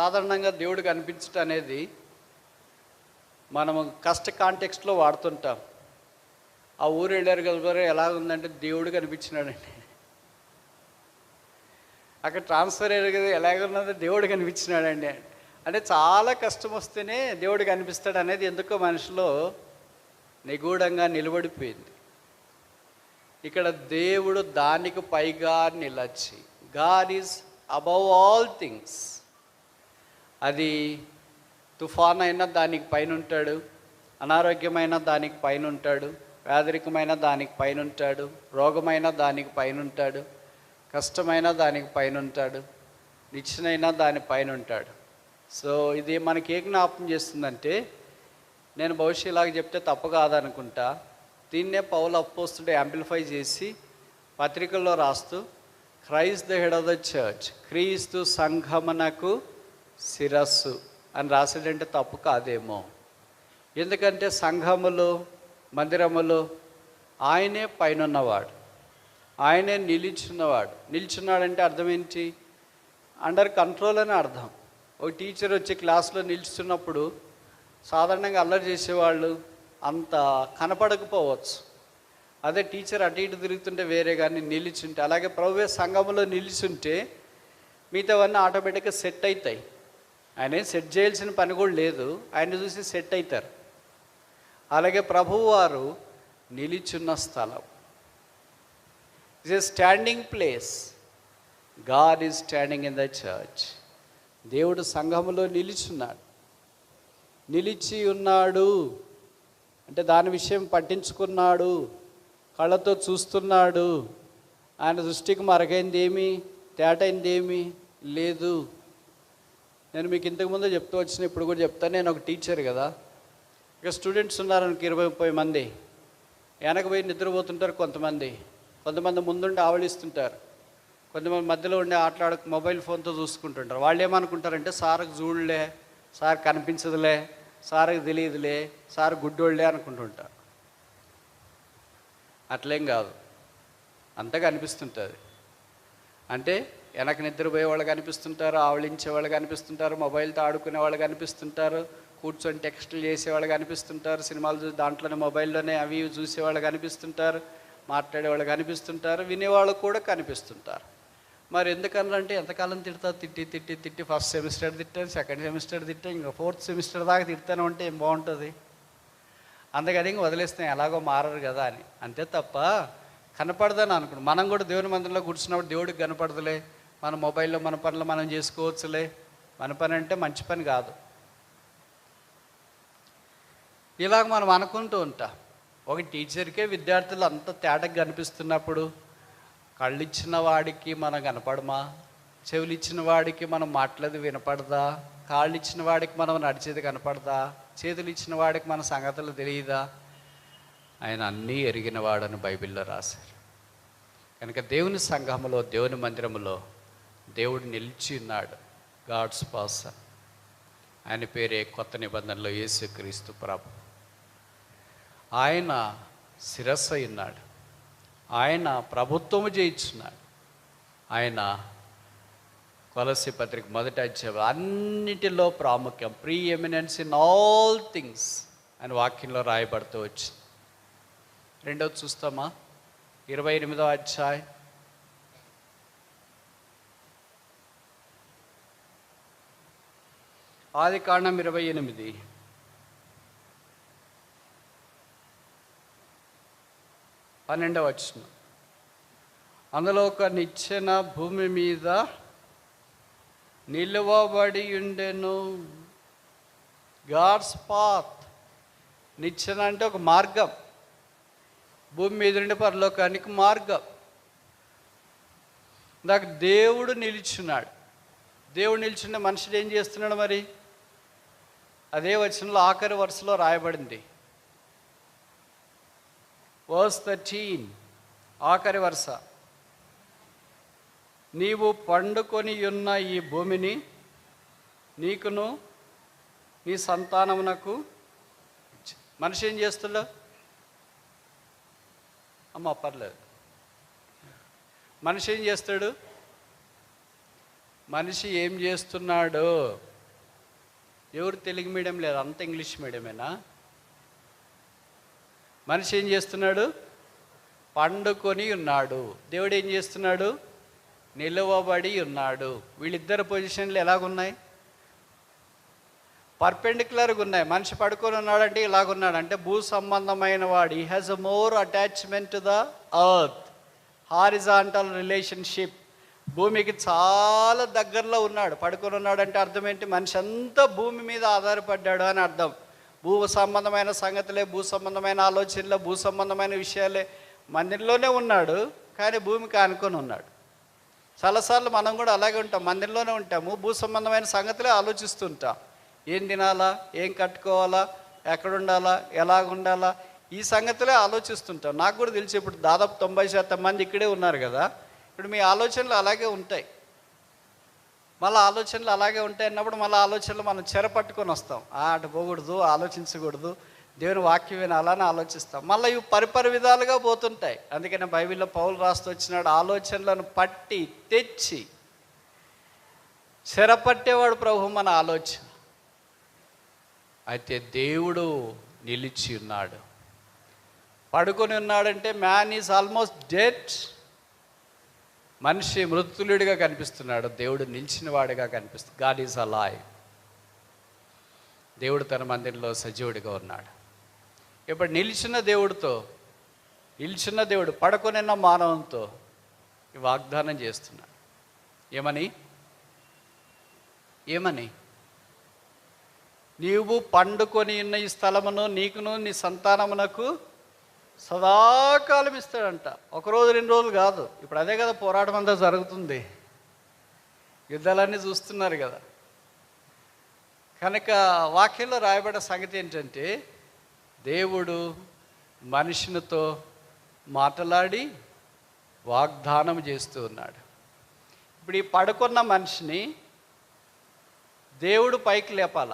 సాధారణంగా దేవుడు కనిపించడం అనేది మనము కష్ట కాంటెక్స్ట్లో వాడుతుంటాం. ఆ ఊరు వెళ్ళారు కదా, ఎలా ఉందంటే దేవుడు కనిపించినాడండి. అక్కడ ట్రాన్స్ఫర్ అయ్యారు కదా, ఎలాగున్నదో దేవుడు కనిపించినాడండి. అంటే చాలా కష్టం వస్తేనే దేవుడు కనిపిస్తాడు అనేది ఎందుకో మనిషిలో నిగూఢంగా నిలబడిపోయింది. ఇక్కడ దేవుడు దానికి పైగా నిలచి, God is above all things. అది తుఫాన్ అయినా దానికి పైన ఉంటాడు, అనారోగ్యమైన దానికి పైన ఉంటాడు, పేదరికమైన దానికి పైన ఉంటాడు, రోగమైన దానికి పైన ఉంటాడు, కష్టమైన దానికి పైన ఉంటాడు, నిచ్చెనైనా దాని పైన ఉంటాడు. సో ఇది మనకి ఏ జ్ఞాపకం చేస్తుందంటే, నేను భవిష్యత్ ఇలాగ చెప్తే తప్పు కాదనుకుంటా, దీన్నే పౌలు అపోస్తలుడు యాంప్లిఫై చేసి పత్రికల్లో రాస్తూ Christ the head of the church, క్రీస్తు సంఘమునకు శిరస్సు అని రాసాడంటే తప్పు కాదేమో. ఎందుకంటే సంఘములు, మందిరములు ఆయనే పైనున్నవాడు, ఆయనే నిలిచున్నవాడు. నిల్చున్నాడంటే అర్థం ఏంటి? అండర్ కంట్రోల్ అని అర్థం. ఒక టీచర్ వచ్చి క్లాస్లో నిల్చున్నప్పుడు సాధారణంగా అల్లరి చేసేవాళ్ళు అంత కనపడకపోవచ్చు. అదే టీచర్ అటు ఇటు తిరుగుతుంటే వేరే, కానీ నిలిచుంటే, అలాగే ప్రభువే సంఘములో నిలిచుంటే మిగతావన్నీ ఆటోమేటిక్గా సెట్ అవుతాయి. ఆయన సెట్ చేయాల్సిన పని కూడా లేదు, ఆయన చూసి సెట్ అవుతారు. అలాగే ప్రభువు వారు నిలిచున్న స్థలం, it's a standing place. God is standing in the church. దేవుడు సంఘములో నిలిచున్నాడు. నిలిచి ఉన్నాడు అంటే దాని విషయం పట్టించుకున్నాడు, కళ్ళతో చూస్తున్నాడు. ఆయన దృష్టికి మరగైంది ఏమి, తేటైంది ఏమి లేదు. నేను మీకు ఇంతకుముందు చెప్తూ వచ్చిన, ఇప్పుడు కూడా చెప్తాను. నేను ఒక టీచర్ కదా, ఇక స్టూడెంట్స్ ఉన్నారనుకో 20-30 మంది. వెనక పోయి నిద్రపోతుంటారు కొంతమంది ముందుండి ఆవలిస్తుంటారు, కొంతమంది మధ్యలో ఉండి మొబైల్ ఫోన్తో చూసుకుంటుంటారు. వాళ్ళు ఏమనుకుంటారంటే సార్కి చూడలే, సార్ కనిపించదులే, సార్కి తెలియదులే, సార్ గుడ్డోళ్ళే అనుకుంటుంటారు. అట్లేం కాదు, అంతగా అనిపిస్తుంటుంది. అంటే వెనక నిద్రపోయే వాళ్ళు కనిపిస్తుంటారు, ఆవలించే వాళ్ళు కనిపిస్తుంటారు, మొబైల్తో ఆడుకునే వాళ్ళు కనిపిస్తుంటారు, కూర్చొని టెక్స్టులు చేసేవాళ్ళు కనిపిస్తుంటారు, సినిమాలు చూసి దాంట్లోనే మొబైల్లోనే అవి ఇవి చూసేవాళ్ళు కనిపిస్తుంటారు, మాట్లాడేవాళ్ళు కనిపిస్తుంటారు, వినేవాళ్ళు కూడా కనిపిస్తుంటారు. మరి ఎందుకన్నారంటే ఎంతకాలం తిట్టి ఫస్ట్ సెమిస్టర్ తిట్టాను, సెకండ్ సెమిస్టర్ తిట్టాను, ఇంకా 4th సెమిస్టర్ దాకా తిడతాను అంటే ఏం బాగుంటుంది. అందుకని ఇంక వదిలేస్తాం, ఎలాగో మారరు కదా అని. అంతే తప్ప కనపడదని అనుకోండి. మనం కూడా దేవుని మందిరంలో కూర్చున్నప్పుడు దేవుడికి కనపడదులే, మన మొబైల్లో మన పనులు మనం చేసుకోవచ్చులే. మన పని అంటే మంచి పని కాదు. ఇలాగ మనం అనుకుంటూ ఉంటాం. ఒక టీచర్కే విద్యార్థులు అంత తేటగా కనిపిస్తున్నప్పుడు, కళ్ళు ఇచ్చిన వాడికి మనం కనపడమా? చెవులు ఇచ్చిన వాడికి మనం మాట్లాడేది వినపడదా? కాళ్ళు ఇచ్చిన వాడికి మనం నడిచేది కనపడదా? చేతులు ఇచ్చిన వాడికి మన సంగతులు తెలియదా? ఆయన అన్నీ ఎరిగినవాడని బైబిల్లో రాశారు. కనుక దేవుని సంఘములో, దేవుని మందిరములో దేవుడు నిలిచి ఉన్నాడు. God's person. ఆయన పేరే కొత్త నిబంధనలో యేసుక్రీస్తు ప్రభు. ఆయన శిరస్సు ఉన్నాడు, ఆయన ప్రభుత్వము చేయించున్నాడు. ఆయన కొలస్సీ పత్రిక 1వ అధ్యాయం అన్నిటిలో ప్రాముఖ్యం, pre eminence in all things అని వాక్యంలో రాయబడుతూ వచ్చింది. రెండవది చూస్తామా? 28వ అధ్యాయం ఆదికాండం 28 12వ వచనం. అందులో ఒక నిచ్చెన భూమి మీద నిలువబడి ఉండెను. God's path. నిచ్చెన అంటే ఒక మార్గం, భూమి మీద నుండి పరలోకానికి మార్గం. నాకు దేవుడు నిలిచున్నాడు. దేవుడు నిలిచున్న మనుషుడు ఏం చేస్తున్నాడు మరి? అదే వచనంలో ఆఖరి వరుసలో రాయబడింది, verse 13, ఆఖరి వరుస. నీవు పండుకొని ఉన్న ఈ భూమిని నీకును నీ సంతానమునకు. మనిషి ఏం చేస్తున్నా? పర్లేదు. మనిషి ఏం చేస్తాడు? మనిషి ఏం చేస్తున్నాడు? ఎవరు తెలుగు మీడియం లేదు, అంత ఇంగ్లీష్ మీడియమేనా? మనిషి ఏం చేస్తున్నాడు? పండుకొని ఉన్నాడు. దేవుడు ఏం చేస్తున్నాడు? నిలువబడి ఉన్నాడు. వీళ్ళిద్దరు పొజిషన్లు ఎలాగున్నాయి? పర్పెండిక్యులర్గా ఉన్నాయి. మనిషి పడుకొని ఉన్నాడంటే ఇలాగున్నాడు, అంటే భూ సంబంధమైన వాడు. He has a more attachment to the earth, horizontal relationship. భూమికి చాలా దగ్గరలో ఉన్నాడు. పడుకొని ఉన్నాడు అంటే అర్థం ఏంటి? మనిషి అంతా భూమి మీద ఆధారపడ్డాడు అని అర్థం. భూ సంబంధమైన సంగతులే, భూ సంబంధమైన ఆలోచనలే, భూ సంబంధమైన విషయాలే. మందిరంలోనే ఉన్నాడు కానీ భూమికి ఆనుకొని ఉన్నాడు. చాలాసార్లు మనం కూడా అలాగే ఉంటాం, మందిరంలోనే ఉంటాము, భూ సంబంధమైన సంగతులే ఆలోచిస్తుంటాం. ఏం తినాలా, ఏం కట్టుకోవాలా, ఎక్కడుండాలా, ఎలాగుండాలా, ఈ సంగతులే ఆలోచిస్తుంటాం. నాకు కూడా తెలిసి ఇప్పుడు దాదాపు 90% మంది ఇక్కడే ఉన్నారు కదా. ఇప్పుడు మీ ఆలోచనలు అలాగే ఉంటాయి. మళ్ళీ ఆలోచనలు అలాగే ఉంటాయి అన్నప్పుడు మళ్ళీ ఆలోచనలు మనం చెరపట్టుకొని వస్తాం. అటు పోకూడదు, ఆలోచించకూడదు, దేవుని వాక్యం వినాలని ఆలోచిస్తాం. మళ్ళీ ఇవి పరిపరి విధాలుగా పోతుంటాయి. అందుకని బైబిల్లో పౌలు రాస్తూ వచ్చినాడు, ఆలోచనలను పట్టి తెచ్చి చెరపట్టేవాడు ప్రభు మన ఆలోచన. అయితే దేవుడు నిలిచి ఉన్నాడు. పడుకొని ఉన్నాడంటే మ్యాన్ ఈజ్ ఆల్మోస్ట్ డెడ్. మనిషి మృతులుడిగా కనిపిస్తున్నాడు, దేవుడు నిలిచిన వాడిగా కనిపిస్తుంది. God is alive. దేవుడు తన మందిరంలో సజీవుడిగా ఉన్నాడు. ఇప్పుడు నిలిచిన దేవుడు పడుకొనిన్న మానవంతో ఈ వాగ్దానం చేస్తున్నాడు. ఏమని? నీవు పండుకొని ఉన్న ఈ స్థలమును నీకును నీ సంతానమునకు సదాకాలం ఇస్తాడంట. ఒకరోజు 2 రోజులు కాదు. ఇప్పుడు అదే కదా పోరాటం అంతా జరుగుతుంది, యుద్ధాలన్నీ చూస్తున్నారు కదా. కనుక వాక్యంలో రాయబడ్డ సంగతి ఏంటంటే, దేవుడు మనుషునితో మాట్లాడి వాగ్దానం చేస్తూ ఉన్నాడు. ఇప్పుడు ఈ పడుకున్న మనిషిని దేవుడు పైకి లేపాల.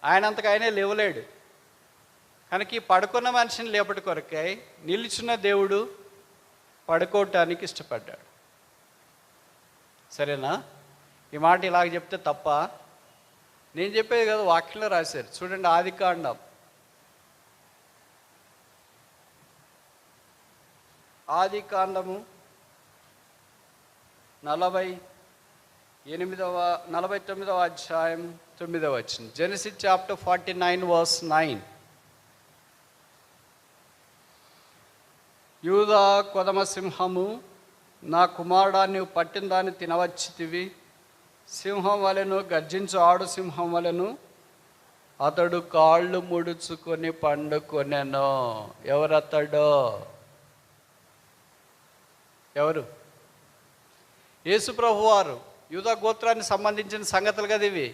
ఆయనంతకు ఆయనే లేవలేడు. కనుక ఈ పడుకున్న మనిషిని లేపటి కొరకై నిలిచిన దేవుడు పడుకోవటానికి ఇష్టపడ్డాడు. సరేనా? ఈ మాట ఇలాగ చెప్తే తప్ప? నేను చెప్పేది కదా, వాక్యంలో రాశారు. చూడండి, ఆదికాండము 49వ అధ్యాయం 9వ వచనం. Genesis chapter 49 verse 9. యూదా కొదమ సింహము, నా కుమారుడా, నీవు పట్టిన దాన్ని తినవచ్చితివి. సింహం వలెను, గర్జించు ఆడు సింహం వలెను అతడు కాళ్ళు ముడుచుకొని పండుకొనెను. ఎవరతడో? ఎవరు? యేసు ప్రభువారు. యూదా గోత్రానికి సంబంధించిన సంగతులు కదా ఇవి.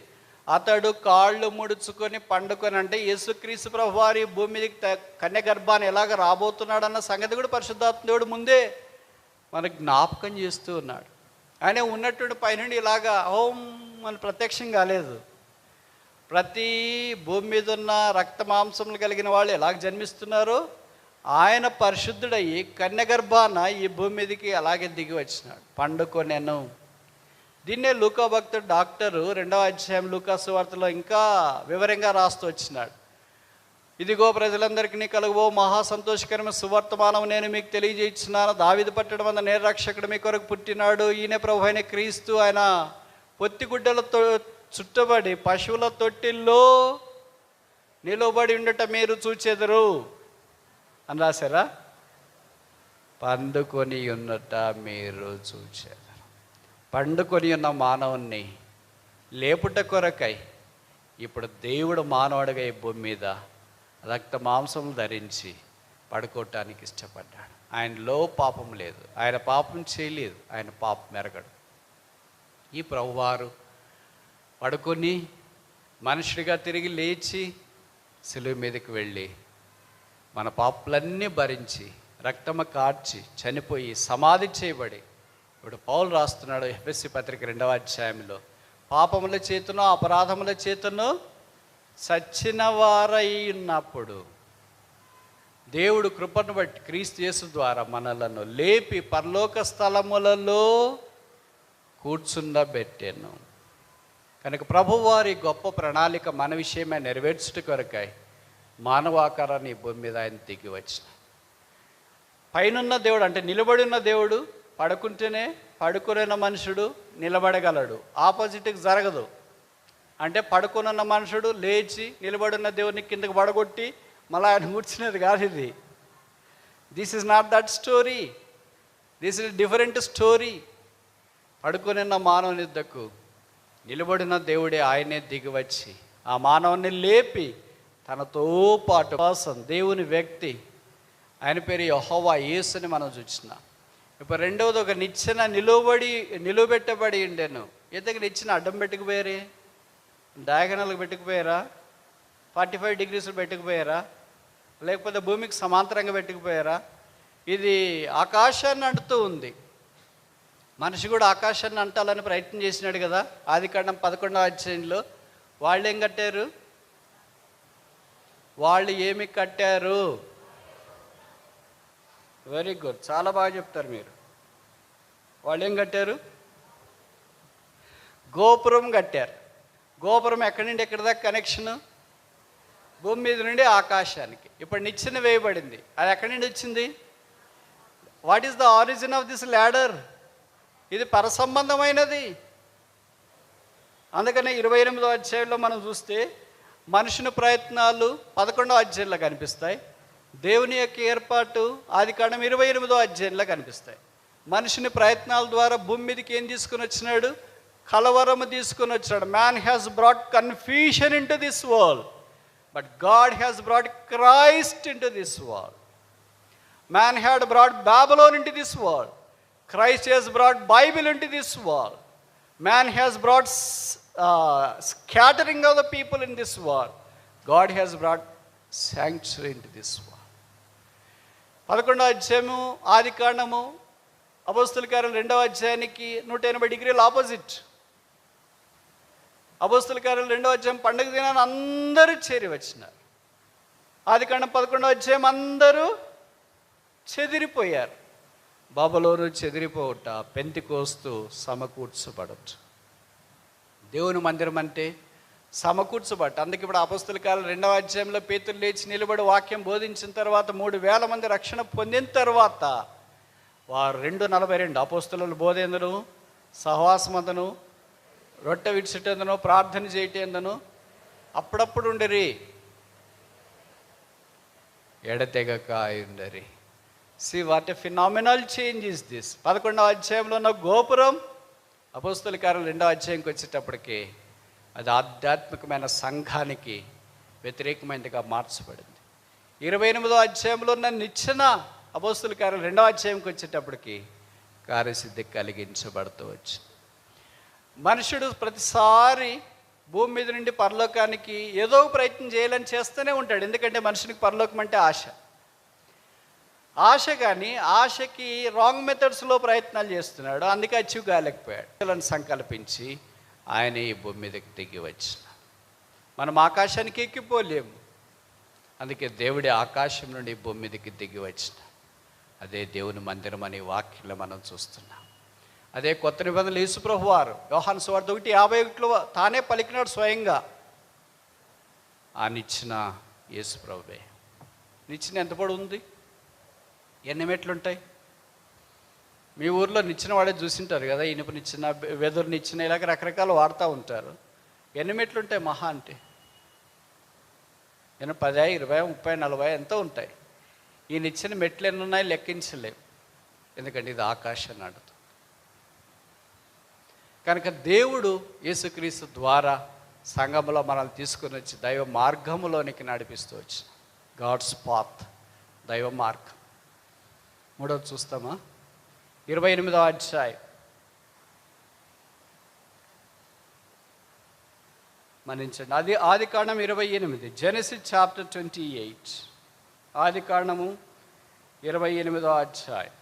అతడు కాళ్ళు ముడుచుకొని పండుకొని అంటే యేసుక్రీస్తు ప్రభువారి భూమి మీదకి కన్యగర్భాన్ని ఎలాగ రాబోతున్నాడన్న సంగతి కూడా పరిశుద్ధాత్మ దేవుడు ముందే మనకు జ్ఞాపకం చేస్తూ ఉన్నాడు. ఆయన ఉన్నటువంటి పైనుండి ఇలాగా ఓం అని ప్రత్యక్షం కాలేదు. ప్రతి భూమి మీద ఉన్న రక్త మాంసములు కలిగిన వాళ్ళు ఎలాగ జన్మిస్తున్నారో ఆయన పరిశుద్ధుడయ్యి కన్యగర్భాన ఈ భూమి మీదకి అలాగే దిగి వచ్చినాడు, పండుకొనెను. దీన్నే లూకా భక్తుడు డాక్టరు 2వ అధ్యాయం లూకా సువార్తలో ఇంకా వివరంగా రాస్తూ వచ్చినాడు. ఇదిగో ప్రజలందరికీ కలుగుబో మహా సంతోషకరమైన సువర్తమానం నేను మీకు తెలియజేస్తున్నాను. దావీదు పట్టణం వద్ద నేర రక్షకుడు మీ కొరకు పుట్టినాడు. ఈయన ప్రభు అయిన క్రీస్తు. ఆయన పొత్తిగుడ్డలతో చుట్టబడి పశువుల తొట్టిల్లో నిలబడి ఉండట మీరు చూచెదరు అని రాశారా? పండుకొని ఉన్నట మీరు చూచారు. పండుకొని ఉన్న మానవుణ్ణి లేపుట కొరకై ఇప్పుడు దేవుడు మానవుడిగా ఈ భూమి మీద రక్త మాంసములు ధరించి పడుకోవటానికి ఇష్టపడ్డాడు. ఆయనలో పాపం లేదు, ఆయన పాపం చేయలేదు, ఆయన పాపం ఎరగడు. ఈ ప్రభువారు పడుకొని మనుషుడిగా తిరిగి లేచి సిలువ మీదకి వెళ్ళి మన పాపలన్నీ భరించి రక్తము కార్చి చనిపోయి సమాధి చేయబడి ఇప్పుడు పౌలు రాస్తున్నాడు ఎఫెసీ పత్రిక 2వ అధ్యాయంలో, పాపముల చేతను అపరాధముల చేతను చచ్చిన వారై ఉన్నప్పుడు దేవుడు కృపను బట్టి క్రీస్తు యేసు ద్వారా మనలను లేపి పరలోక స్థలములలో కూర్చుండబెట్టెను. కనుక ప్రభువారి గొప్ప ప్రణాళిక మన విషయమే నెరవేర్చుట కొరకై మానవాకారాన్ని ఈ భూమి మీద ఆయన దిగి వచ్చిన పైనున్న దేవుడు అంటే నిలబడి ఉన్న దేవుడు పడుకుంటేనే పడుకున్న మనుషుడు నిలబడగలడు, ఆపోజిట్కి జరగదు. అంటే పడుకున్న మనుషుడు లేచి నిలబడిన దేవుడిని కిందకి పడగొట్టి మళ్ళీ ఆయన కూర్చునేది కాదు ఇది. This is not that story, this is different story. పడుకున్న మానవుని యుద్ధకు నిలబడిన దేవుడే ఆయనే దిగివచ్చి ఆ మానవుని లేపి తనతో పాటు కోసం దేవుని వ్యక్తి, ఆయన పేరు యెహోవా యేసుని మనం చూసినాం. ఇప్పుడు రెండవది ఒక నిచ్చెన నిలువబెట్టబడి ఉండేను. ఎందుకు నిచ్చెన అడ్డం పెట్టుకుపోయారే, డయాగనల్కి పెట్టుకుపోయారా, 45 degrees పెట్టుకుపోయారా, లేకపోతే భూమికి సమాంతరంగా పెట్టుకుపోయారా? ఇది ఆకాశాన్ని అంటుతూ ఉంది. మనిషి కూడా ఆకాశాన్ని అంటాలని ప్రయత్నం చేసినాడు కదా. ఆదికాండం 11వ అధ్యాయంలో వాళ్ళు ఏం కట్టారు? వాళ్ళు ఏమి కట్టారు? వెరీ గుడ్, చాలా బాగా చెప్తారు మీరు. వాళ్ళు ఏం కట్టారు? గోపురం కట్టారు. గోపురం ఎక్కడి నుండి ఎక్కడి దాకా కనెక్షను? భూమి మీద నుండి ఆకాశానికి. ఇప్పుడు నిచ్చెన వేయబడింది, అది ఎక్కడి నుండి వచ్చింది? What is the origin of this ladder? ఇది పరసంబంధమైనది. అందుకనే 28వ అధ్యాయంలో మనం చూస్తే మనుషుని ప్రయత్నాలు 11వ అధ్యాయంలో కనిపిస్తాయి. దేవుని యొక్క ఏర్పాటు ఆదికాండం 28వ అధ్యాయంలో కనిపిస్తాయి. మనుషుని ప్రయత్నాల ద్వారా భూమి మీదకి ఏం తీసుకుని వచ్చినాడు? కలవరము తీసుకుని వచ్చాడు. Man has brought confusion in to this world, but God has brought Christ in to this world. Man had brought Babylon in to this world, Christ has brought Bible into this world. Man has brought scattering of the people in this world. God has brought sanctuary into this world. 11వ అధ్యాయము ఆదికాండము అపోస్తలుల కార్యాలు 2వ అధ్యాయానికి 180 degrees opposite. అపోస్తలుల కార్యాలు 2వ అధ్యాయం పండుగ దినాన్ని అందరూ చేరి వచ్చినారు. ఆదికాండం 11వ అధ్యాయం అందరూ చెదిరిపోయారు. బబులోను చెదిరిపోవుట, పెంతెకోస్తు సమకూర్చబడట. దేవుని మందిరం అంటే సమకూర్చబట్ట. అందుకే ఇప్పుడు అపోస్తలుల కార్యాలు 2వ అధ్యాయంలో పేతురు లేచి నిలబడి వాక్యం బోధించిన తర్వాత 3,000 మంది రక్షణ పొందిన తర్వాత వారు 2:42 అపోస్తలుల బోధేందును, సహవాసమందును, రొట్టె విడిచిటందును, ప్రార్థన చేయటందును అప్పుడప్పుడు ఉండరి, ఎడతెగక ఉండరి. See what a phenomenal change is this. 11వ అధ్యాయంలో ఉన్న గోపురం అపోస్తలుల కార్యాలు 2వ అధ్యాయంకి వచ్చేటప్పటికి అది ఆధ్యాత్మికమైన సంఘానికి వ్యతిరేకమైనదిగా మార్చబడింది. 28వ అధ్యాయంలో ఉన్న నిచ్చెన అపోస్తలుల కార్యాలు 2వ అధ్యాయంకి వచ్చేటప్పటికి కార్యసిద్ధి కలిగించబడుతూ వచ్చింది. మనుషుడు ప్రతిసారి భూమి మీద నుండి పరలోకానికి ఏదో ప్రయత్నం చేయాలని చేస్తూనే ఉంటాడు. ఎందుకంటే మనుషునికి పరలోకం అంటే ఆశ, కానీ ఆశకి రాంగ్ మెథడ్స్లో ప్రయత్నాలు చేస్తున్నాడు. అందుకే అచీవ్ కాలేకపోయాడు. సంకల్పించి ఆయన ఈ భూమి మీదకి దిగి వచ్చిన. మనం ఆకాశానికి ఎక్కిపోలేము. అందుకే దేవుడి ఆకాశం నుండి ఈ భూమి మీదకి దిగి వచ్చిన. అదే దేవుని మందిరం అనే వాక్యంలో మనం చూస్తున్నాం. అదే కొత్త నిబంధనలు యేసు ప్రభువారు యోహాను సువార్త 1:51లో తానే పలికినాడు స్వయంగా. ఆ నిచ్చెన యేసు ప్రభువే. నిచ్చెన ఎంత పొడవు ఉంది? ఎన్ని మెట్లు ఉంటాయి? మీ ఊర్లో నిచ్చెన వాడే చూసింటారు కదా, ఇనుప నిచ్చెన, వెదురు నిచ్చెన, ఇలాగ రకరకాలు వాడుతూ ఉంటారు. ఎన్ని మెట్లు ఉంటాయి మహా అంటే? 10, 20, 30, 40 ఎంతో ఉంటాయి. ఈ నిచ్చెన మెట్లు ఎన్ని ఉన్నాయి లెక్కించలేము. ఎందుకంటే ఇది ఆకాశాన్ని నడుతుంది. కనుక దేవుడు యేసుక్రీస్తు ద్వారా సంఘంలో మనల్ని తీసుకుని వచ్చి దైవ మార్గములోనికి నడిపిస్తూ వచ్చి, గాడ్స్ పాత్, దైవ మార్గం. 3వది చూస్తామా? 28వ అధ్యాయం మన్నించండి. అది ఆదికాండం 28, జెనసిస్ చాప్టర్ 28. ఆదికాండము 28వ అధ్యాయం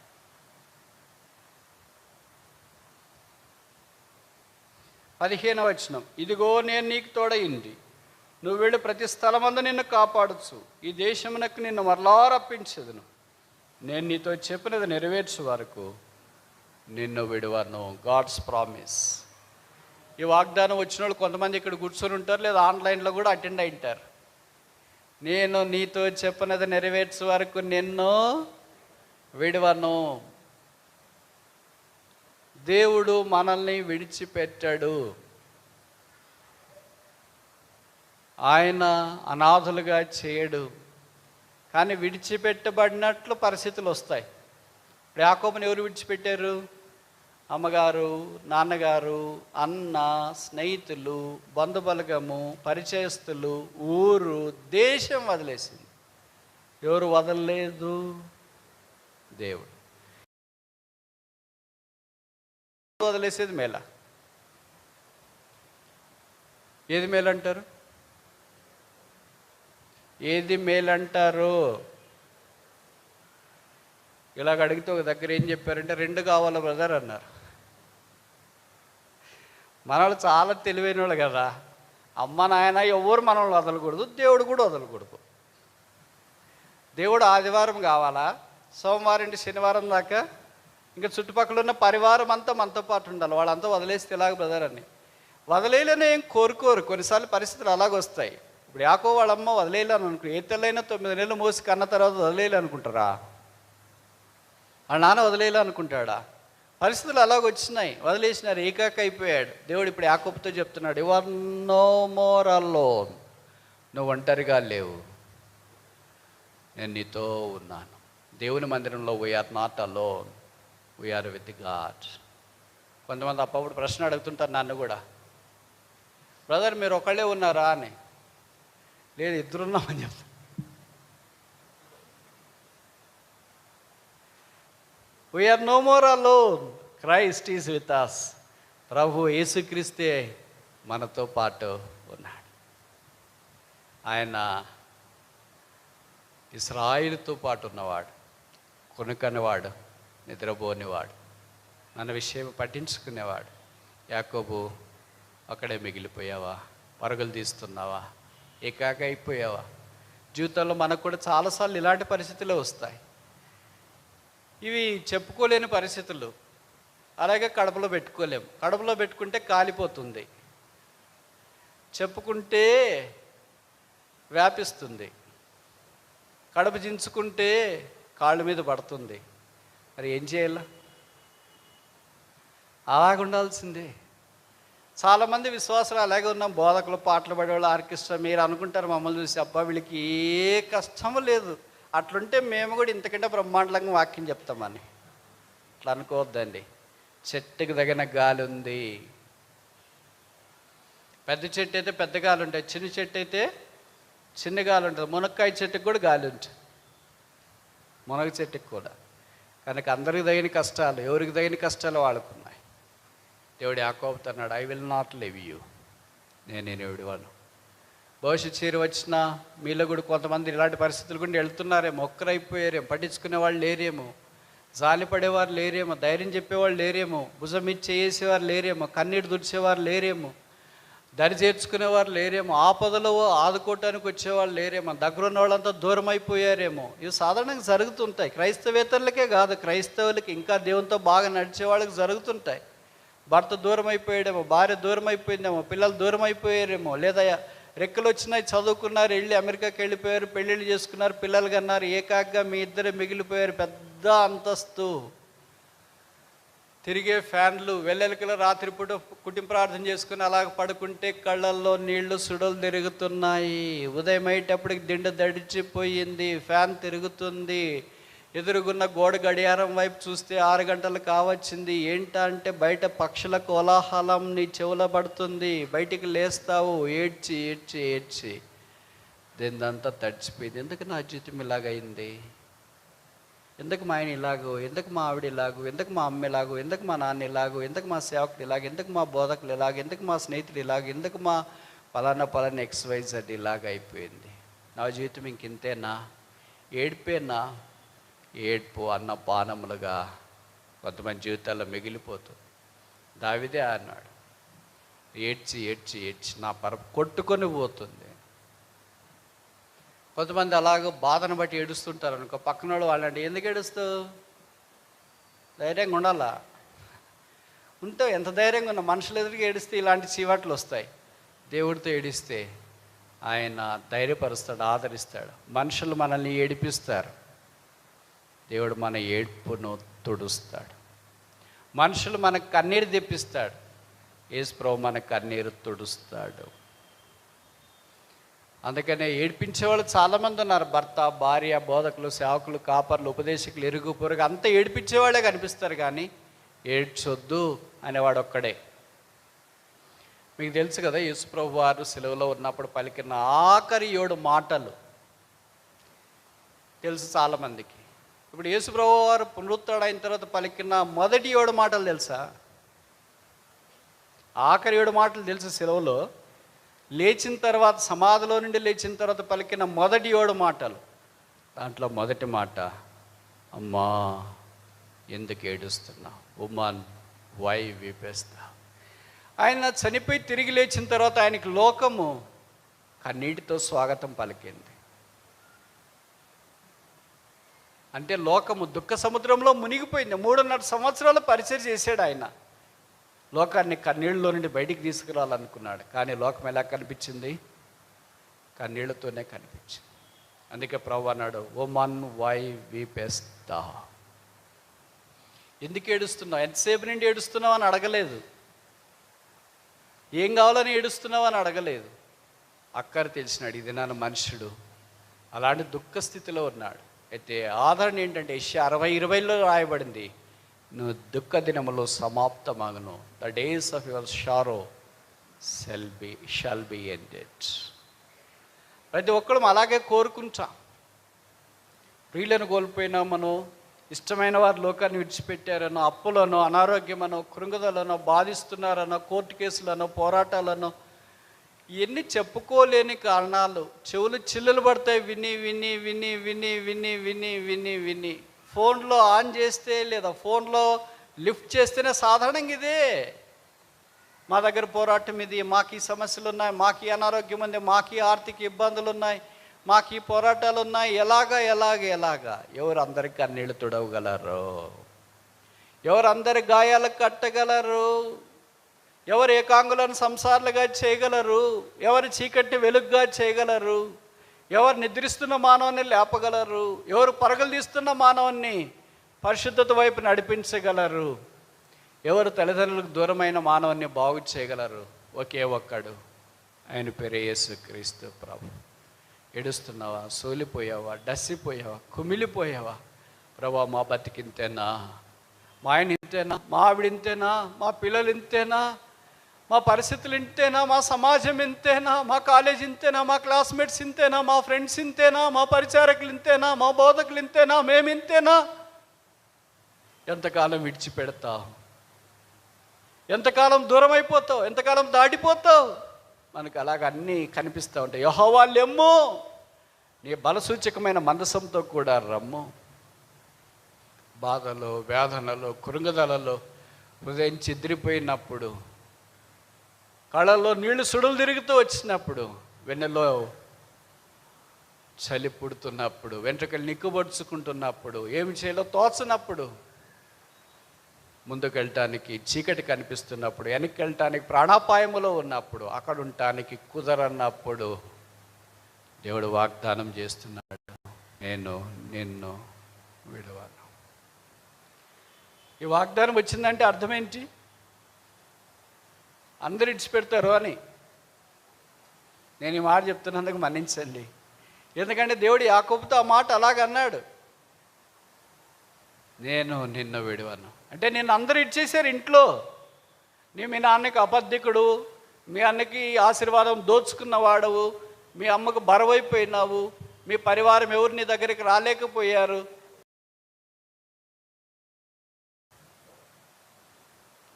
15వ వచనం. ఇదిగో నేను నీకు తోడయింది, నువ్వు వెళ్ళి ప్రతి స్థలమందు నిన్ను కాపాడుచు, ఈ దేశమునకు నిన్ను మరలా రప్పించదును, నేను నీతో చెప్పినది నెరవేర్చే వరకు నిన్ను విడువను. God's promise. ఈ వాగ్దానం వచ్చిన వాళ్ళు కొంతమంది ఇక్కడ కూర్చొని ఉంటారు, లేదా ఆన్లైన్లో కూడా అటెండ్ అయి ఉంటారు. నేను నీతో చెప్పినది నెరవేర్చే వరకు నిన్ను విడవను. దేవుడు మనల్ని విడిచిపెట్టాడు. ఆయన అనాథులుగా చేయడు. కానీ విడిచిపెట్టబడినట్లు పరిస్థితులు వస్తాయి. ఇప్పుడు యాకోబుని ఎవరు విడిచిపెట్టారు? అమ్మగారు, నాన్నగారు, అన్న, స్నేహితులు, బంధుబలగము, పరిచయస్తులు, ఊరు, దేశం వదిలేసింది. ఎవరు వదలలేదు? దేవుడు. వదిలేసేది మేలా? ఏది మేలంటారు? ఏది మేలంటారు? ఇలాగ అడిగితే ఒక దగ్గర ఏం చెప్పారంటే, 2 కావాలి బ్రదర్ అన్నారు. మనవాళ్ళు చాలా తెలివైన వాళ్ళు కదా. అమ్మ నాయన ఎవరు మనల్ని వదలకూడదు, దేవుడు కూడా వదలకూడదు. దేవుడు ఆదివారం కావాలా, సోమవారం నుండి శనివారం దాకా ఇంకా చుట్టుపక్కల ఉన్న పరివారం అంతా మనతో పాటు ఉండాలి. వాళ్ళంతా వదిలేస్తే ఇలాగ బ్రదర్ అని. వదిలేయలేని ఏం కోరుకోరు. కొన్నిసార్లు పరిస్థితులు అలాగొస్తాయి. ఇప్పుడు యాకో వాళ్ళమ్మ వదిలేయలేను అనుకో, ఏ తెల్లైనా 9 నెలలు మోసి కన్న తర్వాత వదిలేయలే అనుకుంటారా? వాళ్ళ నాన్న వదిలేయలే అనుకుంటాడా? పరిస్థితులు అలాగొచ్చినాయి, వదిలేసినారు, ఏకాక అయిపోయాడు. దేవుడు ఇప్పుడు యాకోబుతో చెప్తున్నాడు, you are no more alone. నువ్వు ఒంటరిగా లేవు, నేను నీతో ఉన్నాను. దేవుని మందిరంలో we're not alone, we're with God. కొంతమంది అప్పుడు ప్రశ్న అడుగుతుంటారు నన్ను కూడా, బ్రదర్ మీరు ఒకళ్ళే ఉన్నారా అని. లేదు, ఇద్దరున్నామని చెప్తాను. We're no more alone, Christ is with us. ప్రభు యేసుక్రీస్తే మనతో పాటు ఉన్నాడు. ఆయన ఇశ్రాయేలుతో పాటు ఉన్నవాడు, కొనుకనివాడు, నిద్రపోనివాడు, మన విషయం పట్టించుకునేవాడు. యాకోబు అక్కడే మిగిలిపోయావా? పరుగులు తీస్తున్నావా? ఏకాక అయిపోయావా? జీవితంలో మనకు కూడా చాలాసార్లు ఇలాంటి పరిస్థితులే వస్తాయి. ఇవి చెప్పుకోలేని పరిస్థితులు. అలాగే కడుపులో పెట్టుకోలేము. కడుపులో పెట్టుకుంటే కాలిపోతుంది, చెప్పుకుంటే వ్యాపిస్తుంది, కడుపు చించుకుంటే కాళ్ళ మీద పడుతుంది. మరి ఏం చేయాల? అలాగుండాల్సిందే. చాలామంది విశ్వాసాలు అలాగే ఉన్నాం. బోధకులు, పాటలు పడేవాళ్ళు, ఆర్కెస్ట్రా. మీరు అనుకుంటారు మమ్మల్ని చూసి, అబ్బా వీళ్ళకి ఏ కష్టము లేదు, అట్లుంటే మేము కూడా ఇంతకంటే బ్రహ్మాండంగా వాక్యం చెప్తామని. అట్లా అనుకోవద్దండి. చెట్టుకు తగిన గాలి ఉంది. పెద్ద చెట్టు అయితే పెద్ద గాలి ఉంటుంది, చిన్న చెట్టు అయితే చిన్న గాలి ఉంటుంది. మునక్కాయ చెట్టుకు కూడా గాలి ఉంటుంది, మునగ చెట్టుకు కూడా. కనుక అందరికి తగిన కష్టాలు, ఎవరికి తగిన కష్టాలు వాళ్ళకున్నాయి. దేవుడు యాకోబుతో అన్నాడు, I will not live you, నేను విడివాను. భవిష్యత్ చేరి వచ్చిన మీలో కూడా కొంతమంది ఇలాంటి పరిస్థితులు కూడా వెళ్తున్నారేమో, ఒక్కరైపోయారేమో, పట్టించుకునే వాళ్ళు లేరేమో, జాలి పడేవారు లేరేమో, ధైర్యం చెప్పేవాళ్ళు లేరేమో, భుజం ఇచ్చి చేసేవారు లేరేమో, కన్నీరు దుడిచేవారు లేరేమో, దరి చేర్చుకునేవారు లేరేమో, ఆపదలో ఆదుకోవటానికి వచ్చేవాళ్ళు లేరేమో, దగ్గరున్న వాళ్ళంతా దూరం అయిపోయారేమో. ఇవి సాధారణంగా జరుగుతుంటాయి. క్రైస్తవేతరులకే కాదు, క్రైస్తవులకి, ఇంకా దేవునితో బాగా నడిచే వాళ్ళకి జరుగుతుంటాయి. భర్త దూరం అయిపోయాడేమో, భార్య దూరం అయిపోయిందేమో, పిల్లలు దూరం అయిపోయారేమో, లేదా రెక్కలు వచ్చినాయి, చదువుకున్నారు, వెళ్ళి అమెరికాకి వెళ్ళిపోయారు, పెళ్ళిళ్ళు చేసుకున్నారు, పిల్లలు కన్నారు, ఏకాగ్గా మీ ఇద్దరే మిగిలిపోయారు. పెద్ద అంతస్తు, తిరిగే ఫ్యాన్లు, వెల్లెలకల రాత్రిపూట కుటుంబ ప్రార్థన చేసుకుని అలాగ పడుకుంటే కళ్ళల్లో నీళ్లు సుడలు తిరుగుతున్నాయి. ఉదయం అయ్యేటప్పటికి దిండు దడిచిపోయింది, ఫ్యాన్ తిరుగుతుంది. ఎదురుగున్న గోడ గడియారం వైపు చూస్తే 6 గంటలు కావచ్చింది. ఏంటంటే బయట పక్షుల కోలాహలం నీ చెవుల పడుతుంది. బయటికి లేస్తావు ఏడ్చి ఏడ్చి ఏడ్చి. దీనిదంతా తడిచిపోయింది. ఎందుకు నా జీవితం ఇలాగైంది? ఎందుకు మా ఆయన ఇలాగో, ఎందుకు మా ఆవిడ ఇలాగో, ఎందుకు మా అమ్మ ఇలాగో, ఎందుకు మా నాన్న ఇలాగో, ఎందుకు మా సేవకుడు ఇలాగ, ఎందుకు మా బోధకులు ఇలాగ, ఎందుకు మా స్నేహితులు ఇలాగ, ఎందుకు మా పలానా XYZ ఇలాగ అయిపోయింది. నా జీవితం ఇంకింతేనా? ఏడిపోయినా? ఏడ్పు అన్న పానములుగా కొంతమంది జీవితాల్లో మిగిలిపోతుంది. దావీదే అన్నాడు, ఏడ్చి ఏడ్చి ఏడ్చి నా పరపు కొట్టుకొని పోతుంది. కొంతమంది అలాగ బాధను బట్టి ఏడుస్తుంటారు అనుకో, పక్కన వాళ్ళు వాళ్ళంటే ఎందుకు ఏడుస్తావు? ధైర్యంగా ఉండాలా. ఉంటే ఎంత ధైర్యంగా ఉన్న మనుషులు ఎదురుగా ఏడిస్తే ఇలాంటి చీవాట్లు వస్తాయి. దేవుడితో ఏడిస్తే ఆయన ధైర్యపరుస్తాడు, ఆదరిస్తాడు. మనుషులు మనల్ని ఏడిపిస్తారు, దేవుడు మన ఏడ్పును తుడుస్తాడు. మనుషులు మనకు కన్నీరు తెప్పిస్తాడు, యేసు ప్రభువు మన కన్నీరు తుడుస్తాడు. అందుకనే ఏడిపించేవాళ్ళు చాలామంది ఉన్నారు. భర్త, భార్య, బోధకులు, సేవకులు, కాపర్లు, ఉపదేశకులు, ఇరుగు పొరుగు అంతా ఏడిపించేవాళ్ళే కనిపిస్తారు, కానీ ఏడ్చొద్దు అనేవాడు ఒక్కడే. మీకు తెలుసు కదా, యేసు ప్రభు వారు సిలువలో ఉన్నప్పుడు పలికిన ఆఖరి 7 మాటలు తెలుసు చాలామందికి. ఇప్పుడు యేసు ప్రభు వారు పునరుత్థానమైన తర్వాత పలికిన మొదటి 7 మాటలు తెలుసా? ఆఖరి 7 మాటలు తెలుసు సిలువలో. లేచిన తర్వాత, సమాధిలో నుండి లేచిన తర్వాత పలికిన మొదటి 7 మాటలు. దాంట్లో మొదటి మాట, అమ్మా ఎందుకు ఏడుస్తున్నావు, ఉమాన్ వై వీపేస్తా. ఆయన చనిపోయి తిరిగి లేచిన తర్వాత ఆయనకి లోకము కన్నీటితో స్వాగతం పలికింది. అంటే లోకము దుఃఖ సముద్రంలో మునిగిపోయింది. 3.5 సంవత్సరాలు పరిచయం చేశాడు ఆయన. లోకాన్ని కన్నీళ్ళలో నుండి బయటికి తీసుకురావాలనుకున్నాడు, కానీ లోకం ఎలా కనిపించింది? కన్నీళ్లతోనే కనిపించింది. అందుకే ప్రభువు అన్నాడు, ఉమాన్ వై వీపేస్తా. ఎందుకు ఏడుస్తున్నావు, ఎంతసేపు నుండి ఏడుస్తున్నావు అని అడగలేదు. ఏం కావాలని ఏడుస్తున్నావు అని అడగలేదు. అక్కర తెలిసినాడు, ఇది నన్ను మనుషుడు అలాంటి దుఃఖ స్థితిలో ఉన్నాడు. అయితే ఆదరణ ఏంటంటే యెషయా 60:20లో రాయబడింది, నువ్వు దుఃఖ దినములో సమాప్తమగును, the days of your sorrow shall be ended. ప్రతి ఒక్కరు అలాగే కోరుకుంటాం. ప్రియులను కోల్పోయినా, మనం ఇష్టమైన వారు లోకాన్ని విడిచిపెట్టారనో, అప్పులనో, అనారోగ్యమనో, కృంగుదలనో, బాధిస్తున్నారనో, కోర్టు కేసులనో, పోరాటాలనో, ఇవన్నీ చెప్పుకోలేని కారణాలు. చెవులు చిల్లులు పడతాయి విని విని విని విని విని విని విని విని. ఫోన్లో ఆన్ చేస్తే లేదా ఫోన్లో లిఫ్ట్ చేస్తేనే సాధారణంగా ఇదే, మా దగ్గర పోరాటం ఇది, మాకు ఈ సమస్యలు ఉన్నాయి, మాకు ఈ అనారోగ్యం ఉంది, మాకు ఈ ఆర్థిక ఇబ్బందులు ఉన్నాయి, మాకు ఈ పోరాటాలు ఉన్నాయి, ఎలాగా ఎవరు అందరికి కన్నీళ్ళు తుడవగలరు? ఎవరు అందరి గాయాలు కట్టగలరు? ఎవరు ఏకాంగులను సంసారాలుగా చేయగలరు? ఎవరు చీకటి వెలుగుగా చేయగలరు? ఎవరు నిద్రిస్తున్న మానవుని లేపగలరు? ఎవరు పరుగులు తీస్తున్న మానవుని పరిశుద్ధత వైపు నడిపించగలరు? ఎవరు తల్లిదండ్రులకు దూరమైన మానవుని బాగు చేయగలరు? ఒకే ఒక్కడు, ఆయన పేరు యేసుక్రీస్తు ప్రభు. ఏడుస్తున్నావా, సోలిపోయావా, డస్సిపోయావా, కుమిలిపోయావా? ప్రభా మా బతికింతేనా, మా ఆయన ఇంతేనా, మా ఆవిడ ఇంతేనా, మా పిల్లలు ఇంతేనా, మా పరిస్థితులు ఇంతేనా, మా సమాజం ఇంతేనా, మా కాలేజ్ ఇంతేనా, మా క్లాస్మేట్స్ ఇంతేనా, మా ఫ్రెండ్స్ ఇంతేనా, మా పరిచారకులు ఇంతేనా, మా బోధకులు ఇంతేనా, మేము ఇంతేనా? ఎంతకాలం విడిచిపెడతావు? ఎంతకాలం దూరం అయిపోతావు? ఎంతకాలం దాటిపోతావు? మనకు అలాగ అన్నీ కనిపిస్తూ ఉంటాయి. యెహోవా లెమ్ము, నీ బలసూచకమైన మందసంతో కూడా రమ్ము. బాధలో, వేదనలో, కృంగదలలో హృదయం చెదిరిపోయినప్పుడు, కళ్ళల్లో నీళ్లు సుడులు తిరుగుతూ వచ్చినప్పుడు, వెన్నెలో చలి పుడుతున్నప్పుడు, వెంట్రుకలు నిక్కుబొడుచుకుంటున్నప్పుడు, ఏమి చేయాలో తోచనప్పుడు, ముందుకు వెళ్ళటానికి చీకటి కనిపిస్తున్నప్పుడు, వెనక్కి వెళ్ళటానికి ప్రాణాపాయములో ఉన్నప్పుడు, అక్కడ ఉండటానికి కుదరన్నప్పుడు దేవుడు వాగ్దానం చేస్తున్నాడు, నేను నిన్ను విడవను. ఈ వాగ్దానం వచ్చిందంటే అర్థం ఏంటి? అందరు ఇడిచిపెడతారు అని. నేను ఈ మాట చెప్తున్నందుకు మన్నించండి. ఎందుకంటే దేవుడు యాకోబుతో ఆ మాట అలాగన్నాడు, నేను నిన్ను విడవను. అంటే నిన్ను అందరూ ఇచ్చేసారు ఇంట్లో. మీ నాన్నకి అబద్ధికుడు, మీ అన్నకి ఆశీర్వాదం దోచుకున్నవాడవు, మీ అమ్మకు బరువైపోయినావు, మీ పరివారం ఎవరు నీ దగ్గరికి రాలేకపోయారు.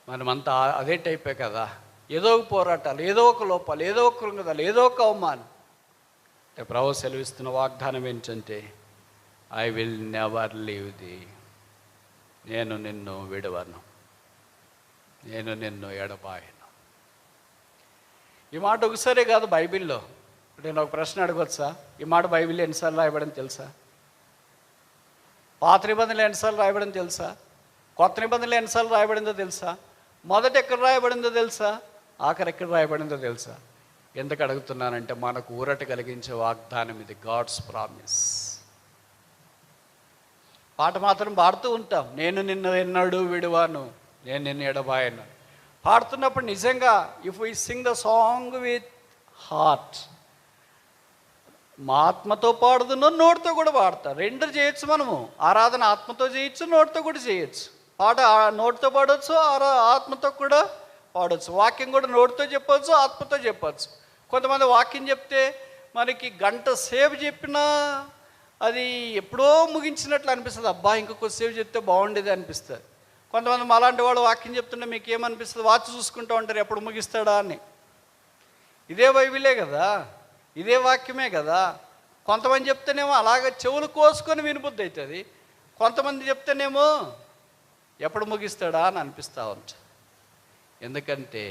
మనమంతా అదే టైపే కదా. ఏదో ఒక పోరాటాలు, ఏదో ఒక లోపాలు, ఏదో ఒక కృంగదాలు, ఏదో ఒక అవమానం. అంటే ప్రభు సెలవిస్తున్న వాగ్దానం ఏంటంటే, I will never leave the, నేను నిన్ను విడవను, నేను నిన్ను ఎడబాయను. ఈ మాట ఒకసారే కాదు బైబిల్లో. నేను ఒక ప్రశ్న అడగవచ్చా? ఈ మాట బైబిల్లో ఎన్నిసార్లు రాయబడని తెలుసా? పాత నిబంధనలు ఎన్నిసార్లు రాయబడని తెలుసా? కొత్త నిబంధనలు ఎన్నిసార్లు రాయబడిందో తెలుసా? మొదట ఎక్కడ రాయబడిందో తెలుసా, ఆఖరి ఎక్కడ రాయబడిందో తెలుసా? ఎందుకు అడుగుతున్నానంటే మనకు ఊరట కలిగించే వాగ్దానం ఇది, గాడ్స్ ప్రామిస్. పాట మాత్రం పాడుతూ ఉంటాం, నేను నిన్ను ఎన్నడూ విడువాను, నేను నిన్ను ఎడబాయను. పాడుతున్నప్పుడు నిజంగా if we Singh the song with heart, మా ఆత్మతో పాడుతున్నాం, నోటితో కూడా పాడతాం. రెండు చేయొచ్చు మనము. ఆరాధన ఆత్మతో చేయొచ్చు, నోటితో కూడా చేయొచ్చు. పాట నోటితో పాడవచ్చు, ఆత్మతో కూడా పాడవచ్చు. వాక్యం కూడా నోటితో చెప్పవచ్చు, ఆత్మతో చెప్పవచ్చు. కొంతమంది వాక్యం చెప్తే మనకి గంట సేపు చెప్పినా అది ఎప్పుడో ముగించినట్లు అనిపిస్తుంది. అబ్బా ఇంకా కొద్దిసేపు చెప్తే బాగుండేది అనిపిస్తుంది. కొంతమంది అలాంటి వాళ్ళు వాక్యం చెప్తుంటే మీకు ఏమనిపిస్తుంది? వాచ్ చూసుకుంటూ ఉంటారు, ఎప్పుడు ముగిస్తాడా అని. ఇదే బైబిలే కదా, ఇదే వాక్యమే కదా. కొంతమంది చెప్తేనేమో అలాగ చెవులు కోసుకొని వినబుద్ధి అవుతుంది, కొంతమంది చెప్తేనేమో ఎప్పుడు ముగిస్తాడా అని అనిపిస్తూ ఉంటుంది. ఎందుకంటే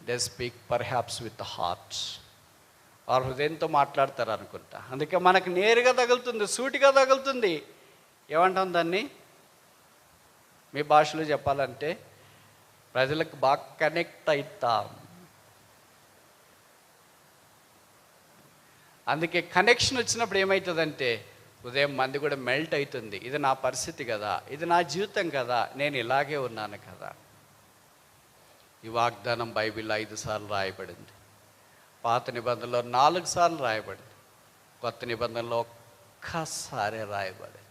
they speak perhaps with heart, వారు హృదయంతో మాట్లాడతారు అనుకుంటా. అందుకే మనకు నేరుగా తగులుతుంది, సూటిగా తగులుతుంది. ఏమంటాం దాన్ని మీ భాషలో చెప్పాలంటే? ప్రజలకు బాగా కనెక్ట్ అవుతాం. అందుకే కనెక్షన్ వచ్చినప్పుడు ఏమవుతుందంటే ఉదయం మంది కూడా మెల్ట్ అవుతుంది. ఇది నా పరిస్థితి కదా, ఇది నా జీవితం కదా, నేను ఇలాగే ఉన్నాను కదా. ఈ వాగ్దానం బైబిల్లో 5 సార్లు రాయబడింది. పాత నిబంధనలో 4 సార్లు రాయబడింది. కొత్త నిబంధనలో ఒక్కసారే రాయబడింది.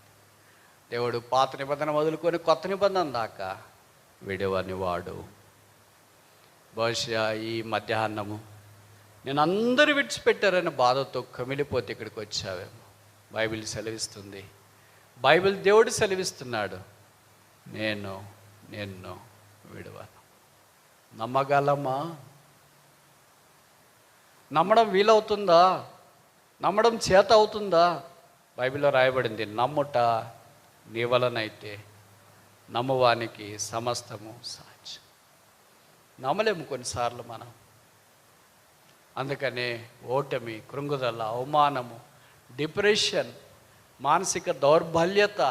దేవుడు పాత నిబంధన మొదలుకొని కొత్త నిబంధన దాకా విడవని వాడు. బహుశా ఈ మధ్యాహ్నము నేను అందరూ విడిచిపెట్టారని బాధతో కమిలిపోతే ఇక్కడికి వచ్చావేమో. బైబిల్ సెలవిస్తుంది, బైబిల్ దేవుడు సెలవిస్తున్నాడు, నేను నిన్ను విడవను. నమ్మగలమా? నమ్మడం వీలవుతుందా? నమ్మడం చేత అవుతుందా? బైబిల్లో రాయబడింది, నమ్ముట నీ వలనైతే నమ్మువానికి సమస్తము సాధ్యం. నమ్మలేము కొన్నిసార్లు మనం. అందుకనే ఓటమి, కృంగుదల, అవమానము, డిప్రెషన్, మానసిక దౌర్బల్యత,